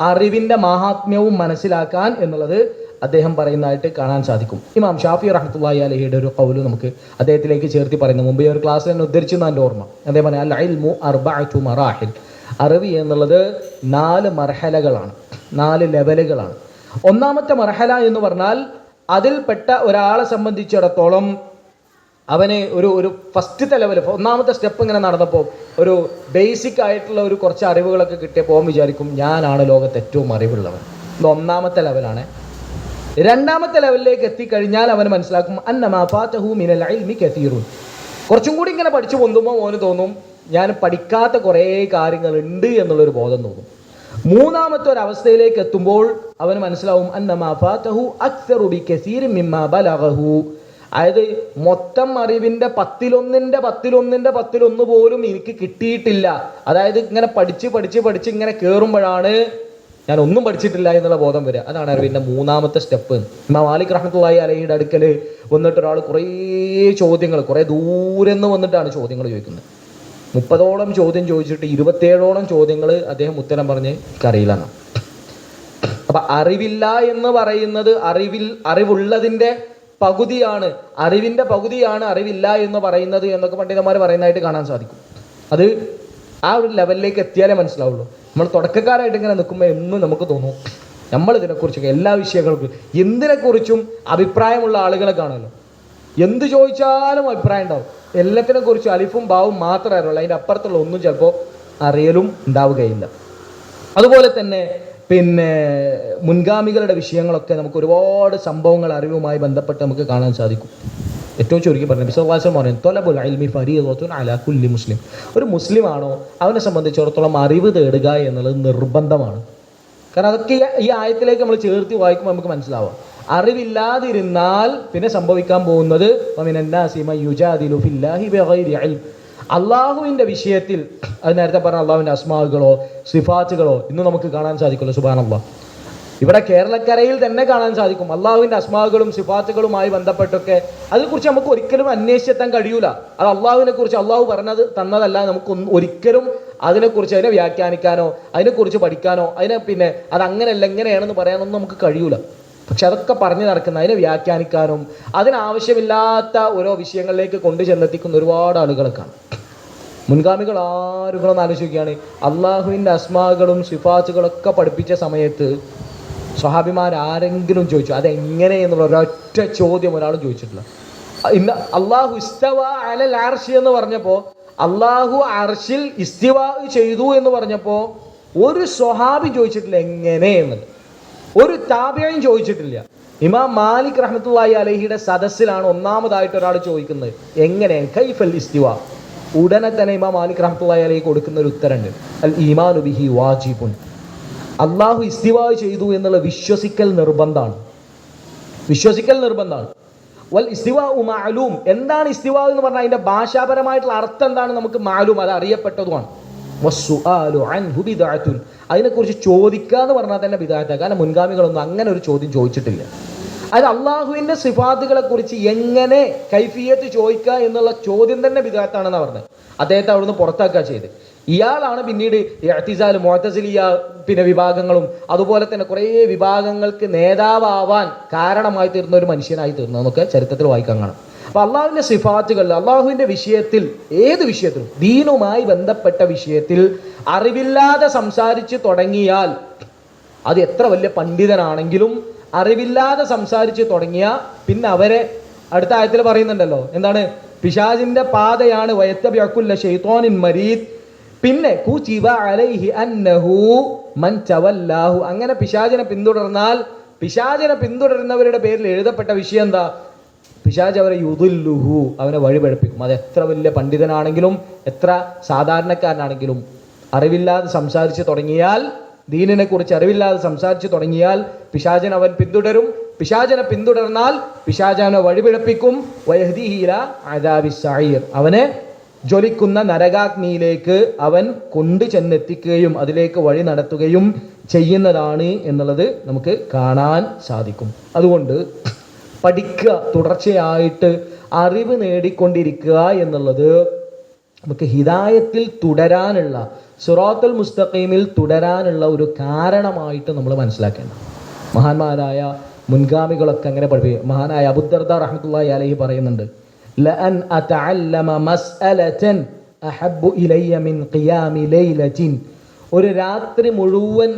അറിവിൻ്റെ മാഹാത്മ്യവും മനസ്സിലാക്കാൻ എന്നുള്ളത് അദ്ദേഹം പറയുന്നതായിട്ട് കാണാൻ സാധിക്കും. ഇമാം ഷാഫി റഹ്മത്തുള്ളാഹി അലൈഹിയുടെ ഒരു ഖൗല് നമുക്ക് അദ്ദേഹത്തിലേക്ക് ചേർത്തി പറയുന്ന മുമ്പ് ഒരു ക്ലാസ്സിൽ തന്നെ ഉദ്ധരിച്ചെന്ന് എൻ്റെ ഓർമ്മ. അദ്ദേഹം പറഞ്ഞു, അൽ ഇൽമു അർബഅതു മറാഹിൽ. അറിവ് എന്നുള്ളത് 4 മർഹലകളാണ്, 4 ലെവലുകളാണ്. ഒന്നാമത്തെ മർഹല എന്ന് പറഞ്ഞാൽ അതിൽപ്പെട്ട ഒരാളെ സംബന്ധിച്ചിടത്തോളം അവന് ഒരു ഫസ്റ്റത്തെ ലെവൽ, ഒന്നാമത്തെ സ്റ്റെപ്പ് ഇങ്ങനെ നടന്നപ്പോൾ ഒരു ബേസിക് ആയിട്ടുള്ള ഒരു കുറച്ച് അറിവുകളൊക്കെ കിട്ടിയപ്പോൾ അവൻ വിചാരിക്കും ഞാനാണ് ലോകത്ത് ഏറ്റവും അറിവുള്ളവൻ. ഇത് ഒന്നാമത്തെ ലെവലാണ്. രണ്ടാമത്തെ ലെവലിലേക്ക് എത്തിക്കഴിഞ്ഞാൽ അവന് മനസ്സിലാക്കും അന്നമാ ഫാതഹു മിനൽ ഇൽമി കസീറുൻ. കുറച്ചും കൂടി ഇങ്ങനെ പഠിച്ചു പൊന്തുമ്പോൾ അവന് തോന്നും ഞാൻ പഠിക്കാത്ത കുറേ കാര്യങ്ങളുണ്ട് എന്നുള്ളൊരു ബോധം തോന്നും. മൂന്നാമത്തെ ഒരു അവസ്ഥയിലേക്ക് എത്തുമ്പോൾ അവന് മനസ്സിലാവും അന്നമാ ഫാതഹു അക്സറു ബികസീരിൻ മിമ്മാ ബലഗഹു. അതായത് മൊത്തം അറിവിൻ്റെ 10 പോലും എനിക്ക് കിട്ടിയിട്ടില്ല. അതായത് ഇങ്ങനെ പഠിച്ച് ഇങ്ങനെ കയറുമ്പോഴാണ് ഞാൻ ഒന്നും പഠിച്ചിട്ടില്ല എന്നുള്ള ബോധം വരിക. അതാണ് അറിവിൻ്റെ മൂന്നാമത്തെ സ്റ്റെപ്പ്. ഇമാം മാലിക് റഹ്മത്തുള്ളാഹി അലൈഹിയുടെ അടുക്കൽ വന്നിട്ട് ഒരാൾ കുറേ ചോദ്യങ്ങൾ, കുറേ ദൂരെ നിന്ന് വന്നിട്ടാണ് ചോദ്യങ്ങൾ ചോദിക്കുന്നത്. 30ഓളം ചോദ്യം ചോദിച്ചിട്ട് 27ഓളം ചോദ്യങ്ങൾ അദ്ദേഹം ഉത്തരം പറഞ്ഞ് എനിക്കറിയില്ല എന്നാണ്. അപ്പം അറിവില്ല എന്ന് പറയുന്നത് അറിവുള്ളതിൻ്റെ പകുതിയാണ്, അറിവിൻ്റെ പകുതിയാണ് അറിവില്ല എന്ന് പറയുന്നത് എന്നൊക്കെ പണ്ഡിതന്മാർ പറയുന്നതായിട്ട് കാണാൻ സാധിക്കും. അത് ആ ഒരു ലെവലിലേക്ക് എത്തിയാലേ മനസ്സിലാവുള്ളൂ. നമ്മൾ തുടക്കക്കാരായിട്ട് ഇങ്ങനെ നിൽക്കുമ്പോൾ എന്നും നമുക്ക് തോന്നും നമ്മൾ ഇതിനെക്കുറിച്ചൊക്കെ എല്ലാ വിഷയങ്ങൾക്കും എന്തിനെക്കുറിച്ചും അഭിപ്രായമുള്ള ആളുകളെ കാണുമല്ലോ. എന്ത് ചോദിച്ചാലും അഭിപ്രായം ഉണ്ടാവും. എല്ലാത്തിനെക്കുറിച്ചും അലിഫും ബാവും മാത്രമേ അറിയുള്ളൂ, അതിൻ്റെ അപ്പുറത്തുള്ള ഒന്നും ചിലപ്പോൾ അറിയലും ഉണ്ടാവുകയില്ല. അതുപോലെ തന്നെ പിന്നെ മുൻഗാമികളുടെ വിഷയങ്ങളൊക്കെ നമുക്ക് ഒരുപാട് സംഭവങ്ങൾ അറിവുമായി ബന്ധപ്പെട്ട് നമുക്ക് കാണാൻ സാധിക്കും. ഏറ്റവും ചുരുക്കി പറഞ്ഞു നബി സല്ലല്ലാഹു അലൈഹി വസല്ലം പറയുന്നു ത്വലബുൽ ഇൽമി ഫരീദത്തുൻ അലാ കുല്ലി മുസ്ലിം. ഒരു മുസ്ലിമാണോ അവനെ സംബന്ധിച്ചിടത്തോളം അറിവ് തേടുക എന്നുള്ളത് നിർബന്ധമാണ്. കാരണം അതൊക്കെ ഈ ആയത്തിലേക്ക് നമ്മൾ ചേർത്ത് വായിക്കുമ്പോൾ നമുക്ക് മനസ്സിലാവാം. അറിവില്ലാതിരുന്നാൽ പിന്നെ സംഭവിക്കാൻ പോകുന്നത് അള്ളാഹുവിൻ്റെ വിഷയത്തിൽ, അത് നേരത്തെ പറഞ്ഞ അള്ളാഹുവിൻ്റെ അസ്മാകളോ സിഫാത്തുകളോ ഇന്ന് നമുക്ക് കാണാൻ സാധിക്കുമല്ലോ. സുബ്ഹാനല്ലാഹ്, ഇവിടെ കേരളക്കരയിൽ തന്നെ കാണാൻ സാധിക്കും അള്ളാഹുവിൻ്റെ അസ്മാകളും സിഫാത്തുകളുമായി ബന്ധപ്പെട്ടൊക്കെ. അതിനെക്കുറിച്ച് നമുക്ക് ഒരിക്കലും അന്വേഷിച്ചെത്താൻ കഴിയൂല. അത് അള്ളാഹുവിനെ കുറിച്ച് അള്ളാഹു പറഞ്ഞത് തന്നതല്ല. നമുക്ക് ഒരിക്കലും അതിനെക്കുറിച്ച് അതിനെ വ്യാഖ്യാനിക്കാനോ അതിനെക്കുറിച്ച് പഠിക്കാനോ അതിനെ പിന്നെ അതങ്ങനെയല്ല എങ്ങനെയാണെന്ന് പറയാനൊന്നും നമുക്ക് കഴിയൂല. പക്ഷെ അതൊക്കെ പറഞ്ഞു നടക്കുന്ന, അതിനെ വ്യാഖ്യാനിക്കാനും അതിനാവശ്യമില്ലാത്ത ഓരോ വിഷയങ്ങളിലേക്ക് കൊണ്ടു ചെന്നെത്തിക്കുന്ന ഒരുപാട് ആളുകളെ കാണും. മുൻഗാമികൾ ആരുകളൊന്ന് ആലോചിക്കുകയാണ്, അള്ളാഹുവിൻ്റെ അസ്മാകളും സിഫാത്തുകളൊക്കെ പഠിപ്പിച്ച സമയത്ത് സ്വഹാബിമാരാരെങ്കിലും ചോദിച്ചു അതെങ്ങനെ എന്നുള്ള ഒരൊറ്റ ചോദ്യം ഒരാളും ചോദിച്ചിട്ടില്ല. ഇന്ന് അള്ളാഹു ഇസ്തവ അലൽ അർശ് എന്ന് പറഞ്ഞപ്പോൾ, അള്ളാഹു അർശിൽ ഇസ്തിവാ ചെയ്തു എന്ന് പറഞ്ഞപ്പോൾ ഒരു സ്വഹാബി ചോദിച്ചിട്ടില്ല എങ്ങനെ എന്നത്, ഒരു താബിഈൻ ചോദിച്ചിട്ടില്ല. ഇമാം മാലിക് റഹ്മത്തുള്ളാഹി അലൈഹിയുടെ സദസ്സിലാണ് ഒന്നാമതായിട്ട് ഒരാൾ ചോദിക്കുന്നത് എങ്ങനെ കൈഫൽ ഇസ്തിവാ. ഉടനെ തന്നെ ഇമാം മാലിക് റഹ്മത്തുള്ളാഹി അലൈഹി കൊടുക്കുന്ന ഒരു ഉത്തരമുണ്ട്, അൽ ഈമാനു ബിഹി വാജിബുൻ. അള്ളാഹു ഇസ്തിവാ ചെയ്തു എന്നുള്ള വിശ്വസിക്കൽ നിർബന്ധമാണ്, വിശ്വസിക്കൽ നിർബന്ധമാണ്. വൽ ഇസ്തിവാ മഅലൂം. എന്താണ് ഇസ്തിവാ എന്ന് പറഞ്ഞാൽ അതിന്റെ ഭാഷാപരമായിട്ടുള്ള അർത്ഥം എന്താണ് നമുക്ക് മാലൂം, അത് അറിയപ്പെട്ടതുമാണ്. വസ്സുആലു അൻഹു ബിദ്അത്തുൻ. അതിനെക്കുറിച്ച് ചോദിക്കുക എന്ന് പറഞ്ഞാൽ തന്നെ ബിദ്അത്താണ്. കാരണം മുൻഗാമികളൊന്നും അങ്ങനെ ഒരു ചോദ്യം ചോദിച്ചിട്ടില്ല. അത് അള്ളാഹുവിൻ്റെ സിഫാത്തുകളെ കുറിച്ച് എങ്ങനെ കൈഫിയത്ത് ചോദിക്കുക എന്നുള്ള ചോദ്യം തന്നെ ബിദ്അത്താണെന്ന് പറഞ്ഞത്. അദ്ദേഹത്തെ അവിടുന്ന് പുറത്താക്കുക ചെയ്ത്. ഇയാളാണ് പിന്നീട് ഇഅ്തിസാൽ, മുഅ്തസിലിയ പിന്നെ വിഭാഗങ്ങളും അതുപോലെ തന്നെ കുറേ വിഭാഗങ്ങൾക്ക് നേതാവാൻ കാരണമായി തീർന്ന ഒരു മനുഷ്യനായി തീർന്നതെന്നൊക്കെ ചരിത്രത്തിൽ വായിക്കാൻ കാണാം. അപ്പോൾ അള്ളാഹുവിൻ്റെ സിഫാത്തുകളിൽ, അള്ളാഹുവിൻ്റെ വിഷയത്തിൽ, ഏത് വിഷയത്തിലും ദീനുമായി ബന്ധപ്പെട്ട വിഷയത്തിൽ അറിവില്ലാതെ സംസാരിച്ച് തുടങ്ങിയാൽ, അത് എത്ര വലിയ പണ്ഡിതനാണെങ്കിലും അറിവില്ലാതെ സംസാരിച്ച് തുടങ്ങിയാൽ പിന്നെ അവരെ അടുത്ത ആയത്തിൽ പറയുന്നുണ്ടല്ലോ, എന്താണ്, പിശാചിന്റെ പാതയാണ് വയത്തബിഅകുല്ല ശൈത്വാനിൻ മരീദ്. പിന്നെ കുതിബ അലൈഹി അന്നഹു മൻ തവല്ലാഹു. അങ്ങനെ പിശാചിനെ പിന്തുടർന്നാൽ, പിശാചിനെ പിന്തുടരുന്നവരുടെ പേരിൽ എഴുതപ്പെട്ട വിഷയം എന്താ, പിശാച് അവരെ യുദുല്ലുഹു, അവനെ വഴിപഴപ്പിക്കും. അത് എത്ര വലിയ പണ്ഡിതനാണെങ്കിലും എത്ര സാധാരണക്കാരനാണെങ്കിലും അറിവില്ലാതെ സംസാരിച്ച് തുടങ്ങിയാൽ, ദീനിനെ കുറിച്ച് അറിവില്ലാതെ സംസാരിച്ച് തുടങ്ങിയാൽ പിശാചിനെ അവൻ പിന്തുടരും. പിശാചിനെ പിന്തുടർന്നാൽ പിശാചിനെ വഴിപിഴപ്പിക്കും. വയഹ്ദിഹി ഇലാ അദാബിസ് സഈർ. അവനെ ജ്വലിക്കുന്ന നരകാഗ്നിയിലേക്ക് അവൻ കൊണ്ടു ചെന്നെത്തിക്കുകയും അതിലേക്ക് വഴി നടത്തുകയും ചെയ്യുന്നതാണ് എന്നുള്ളത് നമുക്ക് കാണാൻ സാധിക്കും. അതുകൊണ്ട് പഠിക്കുക, തുടർച്ചയായിട്ട് അറിവ് നേടിക്കൊണ്ടിരിക്കുക എന്നുള്ളത് നമുക്ക് ഹിദായത്തിൽ തുടരാനുള്ള, സിറാത്തുൽ മുസ്തഖീമിൽ തുടരാനുള്ള ഒരു കാരണമായിട്ട് നമ്മൾ മനസ്സിലാക്കേണ്ട. മഹാന്മാരായ മുൻഗാമികളൊക്കെ അങ്ങനെ പഠിപ്പിക്കും. മഹാനായ അബൂദർദ റഹ്മത്തുള്ളാഹി അലൈഹി പറയുന്നുണ്ട്, ലഅൻ അതഅല്ലമ മസ്അലതൻ അഹബ്ബു ഇലയ്യ മിൻ ഖിയാമി ലൈലത്തിൻ. ഒരു രാത്രി മുഴുവൻ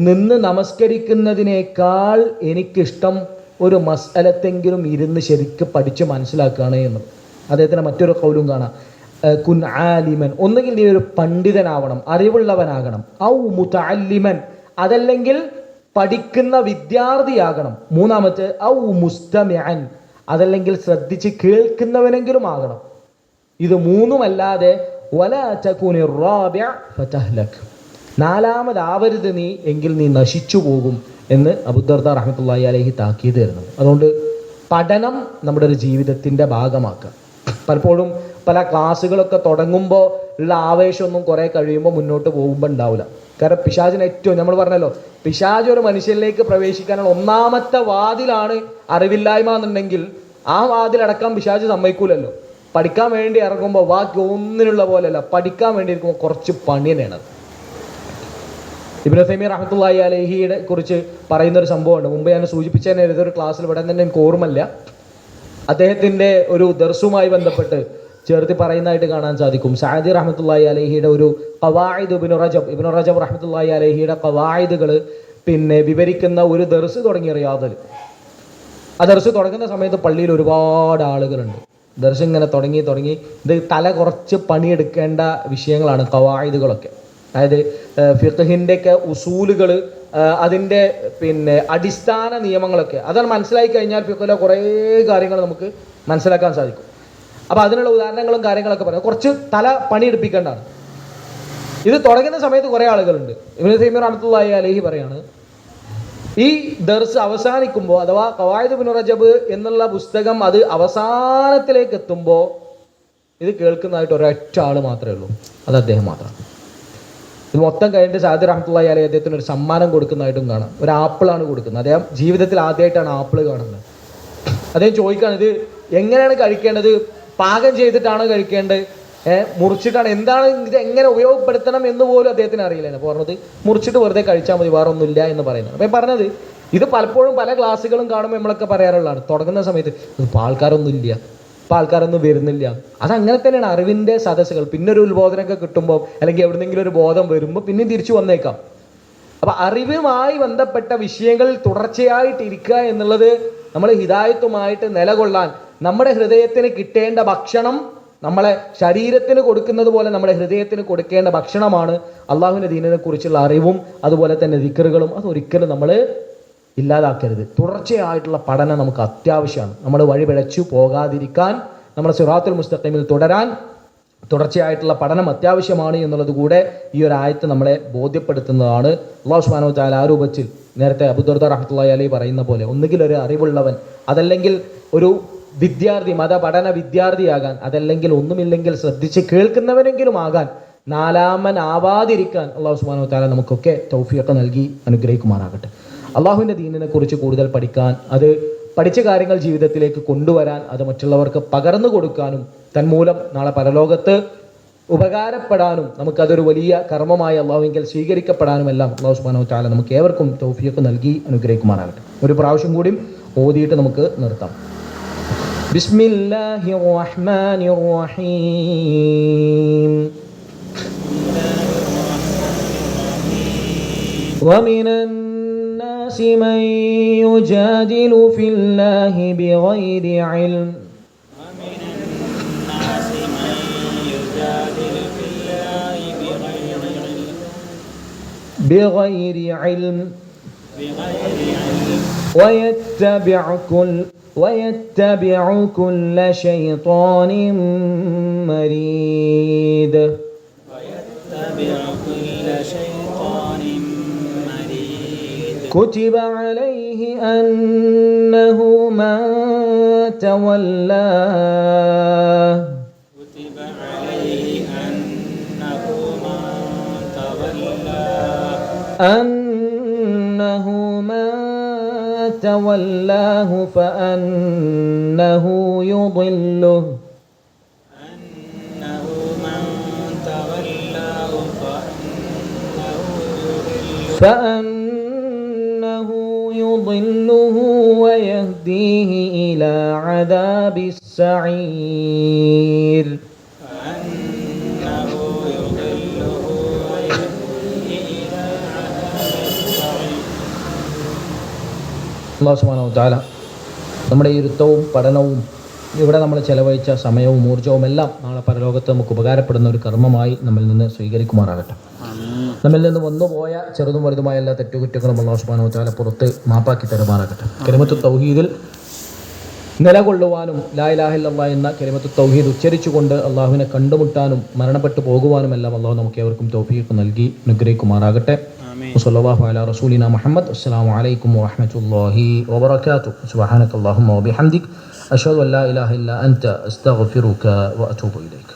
നിന്ന് നമസ്കരിക്കുന്നതിനേക്കാൾ എനിക്കിഷ്ടം ഒരു മസ്അലത്തെങ്കിലും ഇരുന്ന് ശരിക്ക് പഠിച്ച് മനസ്സിലാക്കുകയാണ് എന്ന്. അദ്ദേഹത്തിന് മറ്റൊരു ഖൗലും കാണാം, കുൻ ആലിമൻ. ഒന്നുകിൽ നീ ഒരു പണ്ഡിതനാവണം, അറിവുള്ളവനാകണം. ഔ മുതഅല്ലിമൻ, അതല്ലെങ്കിൽ പഠിക്കുന്ന വിദ്യാർത്ഥിയാകണം. മൂന്നാമത്തെ ഔ മുസ്തമിഅൻ, അതല്ലെങ്കിൽ ശ്രദ്ധിച്ച് കേൾക്കുന്നവനെങ്കിലും ആകണം. ഇത് മൂന്നുമല്ലാതെ വലാ തകുനി റാബിഅ ഫതഹ്ലക്, നാലാമതാവരുത് നീ, എങ്കിൽ നീ നശിച്ചു പോകും എന്ന് അബൂദർദ റഹ്മത്തുള്ളാഹി അലൈഹി താക്കീത് തരുന്നത്. അതുകൊണ്ട് പഠനം നമ്മുടെ ഒരു ജീവിതത്തിൻ്റെ ഭാഗമാക്കുക. പലപ്പോഴും പല ക്ലാസ്സുകളൊക്കെ തുടങ്ങുമ്പോൾ ഉള്ള ആവേശമൊന്നും കുറേ കഴിയുമ്പോൾ മുന്നോട്ട് പോകുമ്പോൾ ഉണ്ടാവില്ല. കാരണം പിശാചിന് ഏറ്റവും, നമ്മൾ പറഞ്ഞല്ലോ, പിശാച് ഒരു മനുഷ്യനിലേക്ക് പ്രവേശിക്കാനുള്ള ഒന്നാമത്തെ വാതിലാണ് അറിവില്ലായ്മ എന്നുണ്ടെങ്കിൽ ആ വാതിലടക്കാൻ പിശാച് സമ്മതിക്കൂലല്ലോ. പഠിക്കാൻ വേണ്ടി ഇറങ്ങുമ്പോൾ ബാക്കി ഒന്നിനുള്ള പോലെയല്ല, പഠിക്കാൻ വേണ്ടി ഇരിക്കുമ്പോൾ കുറച്ച് പണി തന്നെയാണ്. ഇബ്നു തൈമിയ്യ റഹ്മത്തുള്ളാഹി അലൈഹിയെ കുറിച്ച് പറയുന്നൊരു സംഭവമുണ്ട്. മുമ്പ് ഞാൻ സൂചിപ്പിച്ചതിന് ഏതൊരു ക്ലാസ്സിൽ ഇവിടെ തന്നെ എനിക്ക് ഓർമ്മയില്ല. അദ്ദേഹത്തിൻ്റെ ഒരു ദർസുമായി ബന്ധപ്പെട്ട് ചേർത്ത് പറയുന്നതായിട്ട് കാണാൻ സാധിക്കും. സഅദി റഹ്മത്തുള്ളാഹി അലൈഹിയുടെ ഒരു ഖവായിദ്, ഇബ്നു റജബ് റഹ്മത്തുള്ളാഹി അലൈഹിയുടെ ഖവായിദുകൾ പിന്നെ വിവരിക്കുന്ന ഒരു ദർസ് തുടങ്ങി റിയാദിൽ. ആ ദർസ് തുടങ്ങുന്ന സമയത്ത് പള്ളിയിൽ ഒരുപാട് ആളുകളുണ്ട്. ദർസ് ഇങ്ങനെ തുടങ്ങി ഇത് തല കുറച്ച് പണിയെടുക്കേണ്ട വിഷയങ്ങളാണ് ഖവായിദുകളൊക്കെ. അതായത് ഫിഖ്ഹിൻ്റെയൊക്കെ ഉസൂലുകൾ, അതിൻ്റെ പിന്നെ അടിസ്ഥാന നിയമങ്ങളൊക്കെ അതാണ് മനസ്സിലാക്കി കഴിഞ്ഞാൽ ഫിഖ്ഹിലെ കുറേ കാര്യങ്ങൾ നമുക്ക് മനസ്സിലാക്കാൻ സാധിക്കും. അപ്പോൾ അതിനുള്ള ഉദാഹരണങ്ങളും കാര്യങ്ങളൊക്കെ പറയാം. കുറച്ച് തല പണിയെടുപ്പിക്കേണ്ടതാണ്. ഇത് തുടങ്ങുന്ന സമയത്ത് കുറേ ആളുകളുണ്ട്. ഇബ്നു തൈമിയ്യ റഹ്മത്തുള്ളാഹി അലൈഹി പറയാണ്, ഈ ദർസ് അവസാനിക്കുമ്പോൾ, അഥവാ ഖവായിദ് ഇബ്നു റജബ് എന്നുള്ള പുസ്തകം അത് അവസാനത്തിലേക്ക് എത്തുമ്പോൾ ഇത് കേൾക്കുന്നതായിട്ട് ഒരൊറ്റ ആൾ മാത്രമേ ഉള്ളൂ, അത് അദ്ദേഹം മാത്രമാണ്. ഇത് മൊത്തം കഴിഞ്ഞിട്ട് സഅദി റഹ്മത്തുള്ളാഹി അലൈഹി അദ്ദേഹത്തിന് ഒരു സമ്മാനം കൊടുക്കുന്നതായിട്ടും കാണാം. ഒരു ആപ്പിളാണ് കൊടുക്കുന്നത്. അദ്ദേഹം ജീവിതത്തിൽ ആദ്യമായിട്ടാണ് ആപ്പിൾ കാണുന്നത്. അദ്ദേഹം ചോദിക്കുകയാണ്, ഇത് എങ്ങനെയാണ് കഴിക്കേണ്ടത്, പാകം ചെയ്തിട്ടാണ് കഴിക്കേണ്ടത്, മുറിച്ചിട്ടാണ്, എന്താണ് ഇത്, എങ്ങനെ ഉപയോഗപ്പെടുത്തണം എന്ന് പോലും അദ്ദേഹത്തിന് അറിയില്ല. അപ്പോൾ പറഞ്ഞത് മുറിച്ചിട്ട് വെറുതെ കഴിച്ചാൽ മതി, വേറെ ഒന്നുമില്ല എന്ന് പറയുന്നത്. അപ്പോൾ പറഞ്ഞത് ഇത് പലപ്പോഴും പല ക്ലാസ്സുകളും കാണുമ്പോൾ നമ്മളൊക്കെ പറയാറുള്ളതാണ്. തുടങ്ങുന്ന സമയത്ത് ഇതിപ്പോൾ ആൾക്കാരൊന്നും ഇല്ല, ഇപ്പം ആൾക്കാരൊന്നും വരുന്നില്ല. അതങ്ങനെ തന്നെയാണ് അറിവിൻ്റെ സദസ്സുകൾ. പിന്നെ ഒരു ഉത്ബോധനമൊക്കെ കിട്ടുമ്പോൾ അല്ലെങ്കിൽ എവിടെന്നെങ്കിലും ഒരു ബോധം വരുമ്പോൾ പിന്നെയും തിരിച്ചു വന്നേക്കാം. അപ്പം അറിവുമായി ബന്ധപ്പെട്ട വിഷയങ്ങളിൽ തുടർച്ചയായിട്ടിരിക്കുക എന്നുള്ളത് നമ്മൾ ഹിദായത്തുമായിട്ട് നിലകൊള്ളാൻ നമ്മുടെ ഹൃദയത്തിന് കിട്ടേണ്ട ഭക്ഷണം, നമ്മളെ ശരീരത്തിന് കൊടുക്കുന്നത് പോലെ നമ്മുടെ ഹൃദയത്തിന് കൊടുക്കേണ്ട ഭക്ഷണമാണ് അള്ളാഹുവിൻ്റെ ദീനിനെ കുറിച്ചുള്ള അറിവും അതുപോലെ തന്നെ ദിക്റുകളും. അതൊരിക്കലും നമ്മൾ ഇല്ലാതാക്കരുത്. തുടർച്ചയായിട്ടുള്ള പഠനം നമുക്ക് അത്യാവശ്യമാണ്. നമ്മൾ വഴിപിഴച്ചു പോകാതിരിക്കാൻ, നമ്മുടെ സിറാത്തുൽ മുസ്തഖീമിൽ തുടരാൻ തുടർച്ചയായിട്ടുള്ള പഠനം അത്യാവശ്യമാണ് എന്നുള്ളത് കൂടെ ഈ ഒരു ആയത്ത് നമ്മളെ ബോധ്യപ്പെടുത്തുന്നതാണ്. അല്ലാഹു സുബ്ഹാനഹു വ തആല ആ രൂപത്തിൽ നേരത്തെ അബൂ ദർദ റഹ്മത്തുള്ളാഹി അലൈഹി പറയുന്ന പോലെ ഒന്നുകിൽ ഒരു അറിവുള്ളവൻ, അതല്ലെങ്കിൽ ഒരു വിദ്യാർത്ഥി, മതപഠന വിദ്യാർത്ഥിയാകാൻ, അതല്ലെങ്കിൽ ഒന്നുമില്ലെങ്കിൽ ശ്രദ്ധിച്ച് കേൾക്കുന്നവനെങ്കിലും ആകാൻ, നാലാമൻ ആവാതിരിക്കാൻ അല്ലാഹു സുബ്ഹാനഹു വ തആല നമുക്കൊക്കെ തൗഫീഖ് നൽകി അനുഗ്രഹിക്കുമാറാകട്ടെ. അള്ളാഹുവിൻ്റെ ദീനിനെ കുറിച്ച് കൂടുതൽ പഠിക്കാൻ, അത് പഠിച്ച കാര്യങ്ങൾ ജീവിതത്തിലേക്ക് കൊണ്ടുവരാൻ, അത് മറ്റുള്ളവർക്ക് പകർന്നു കൊടുക്കാനും തന്മൂലം നാളെ പരലോകത്ത് ഉപകാരപ്പെടാനും നമുക്കതൊരു വലിയ കർമ്മമായി അള്ളാഹുവിങ്കൽ സ്വീകരിക്കപ്പെടാനുമെല്ലാം അല്ലാഹു സുബ്ഹാനഹു വ തആല നമുക്ക് ഏവർക്കും തൗഫീഖ് നൽകി അനുഗ്രഹിക്കുമാറാകട്ടെ. ഒരു പ്രാവശ്യം കൂടി ഓതിയിട്ട് നമുക്ക് നിർത്താം. ബിസ്മില്ലാഹിർ റഹ്മാനിർ റഹീം. വമിനൻ നാസി മൻ യുജാദിലു ഫില്ലാഹി ബിഗൈരി ഇൽം بغير علم ويتبع كل شيطان مريد. كتب عليه أنه من تولاه فأنه يضله ويهديه إلى عذاب السعير. അല്ലാഹു സുബ്ഹാനഹു വ തആല നമ്മുടെ ഇരുത്തവും പഠനവും ഇവിടെ നമ്മൾ ചെലവഴിച്ച സമയവും ഊർജ്ജവും എല്ലാം നാളെ പരലോകത്ത് നമുക്ക് ഉപകാരപ്പെടുന്ന ഒരു കർമ്മമായി നമ്മിൽ നിന്ന് സ്വീകരിക്കുമാറാകട്ടെ. നമ്മിൽ നിന്ന് വന്നുപോയ ചെറുതും വലുതുമായ എല്ലാ തെറ്റുകുറ്റങ്ങളും അല്ലാഹു സുബ്ഹാനഹു വ തആല പുറത്ത് മാപ്പാക്കി തരുമാറാകട്ടെ. കലിമത്തു തൗഹീദിൽ നിലകൊള്ളുവാനും ലാ ഇലാഹ ഇല്ലല്ലാഹ് എന്ന കലിമത്തു തൗഹീദ് ഉച്ചരിച്ചുകൊണ്ട് അള്ളാഹുവിനെ കണ്ടുമുട്ടാനും മരണപ്പെട്ടു പോകുവാനുമെല്ലാം അള്ളാഹു നമുക്ക് ഏവർക്കും തൗഫീഖ് നൽകി അനുഗ്രഹിക്കുമാറാകട്ടെ. വസല്ലല്ലാഹു അലാ റസൂലിനാ മുഹമ്മദ്. അസ്സലാമു അലൈക്കും വറഹ്മത്തുള്ളാഹി വബറകാതുഹു. സുബ്ഹാനക അല്ലാഹുമ്മ വബിഹംദിക അഷ്ഹദു അൻ ലാ ഇലാഹ ഇല്ലാ അൻത അസ്തഗ്ഫിറുക വഅതൂബു ഇലൈക.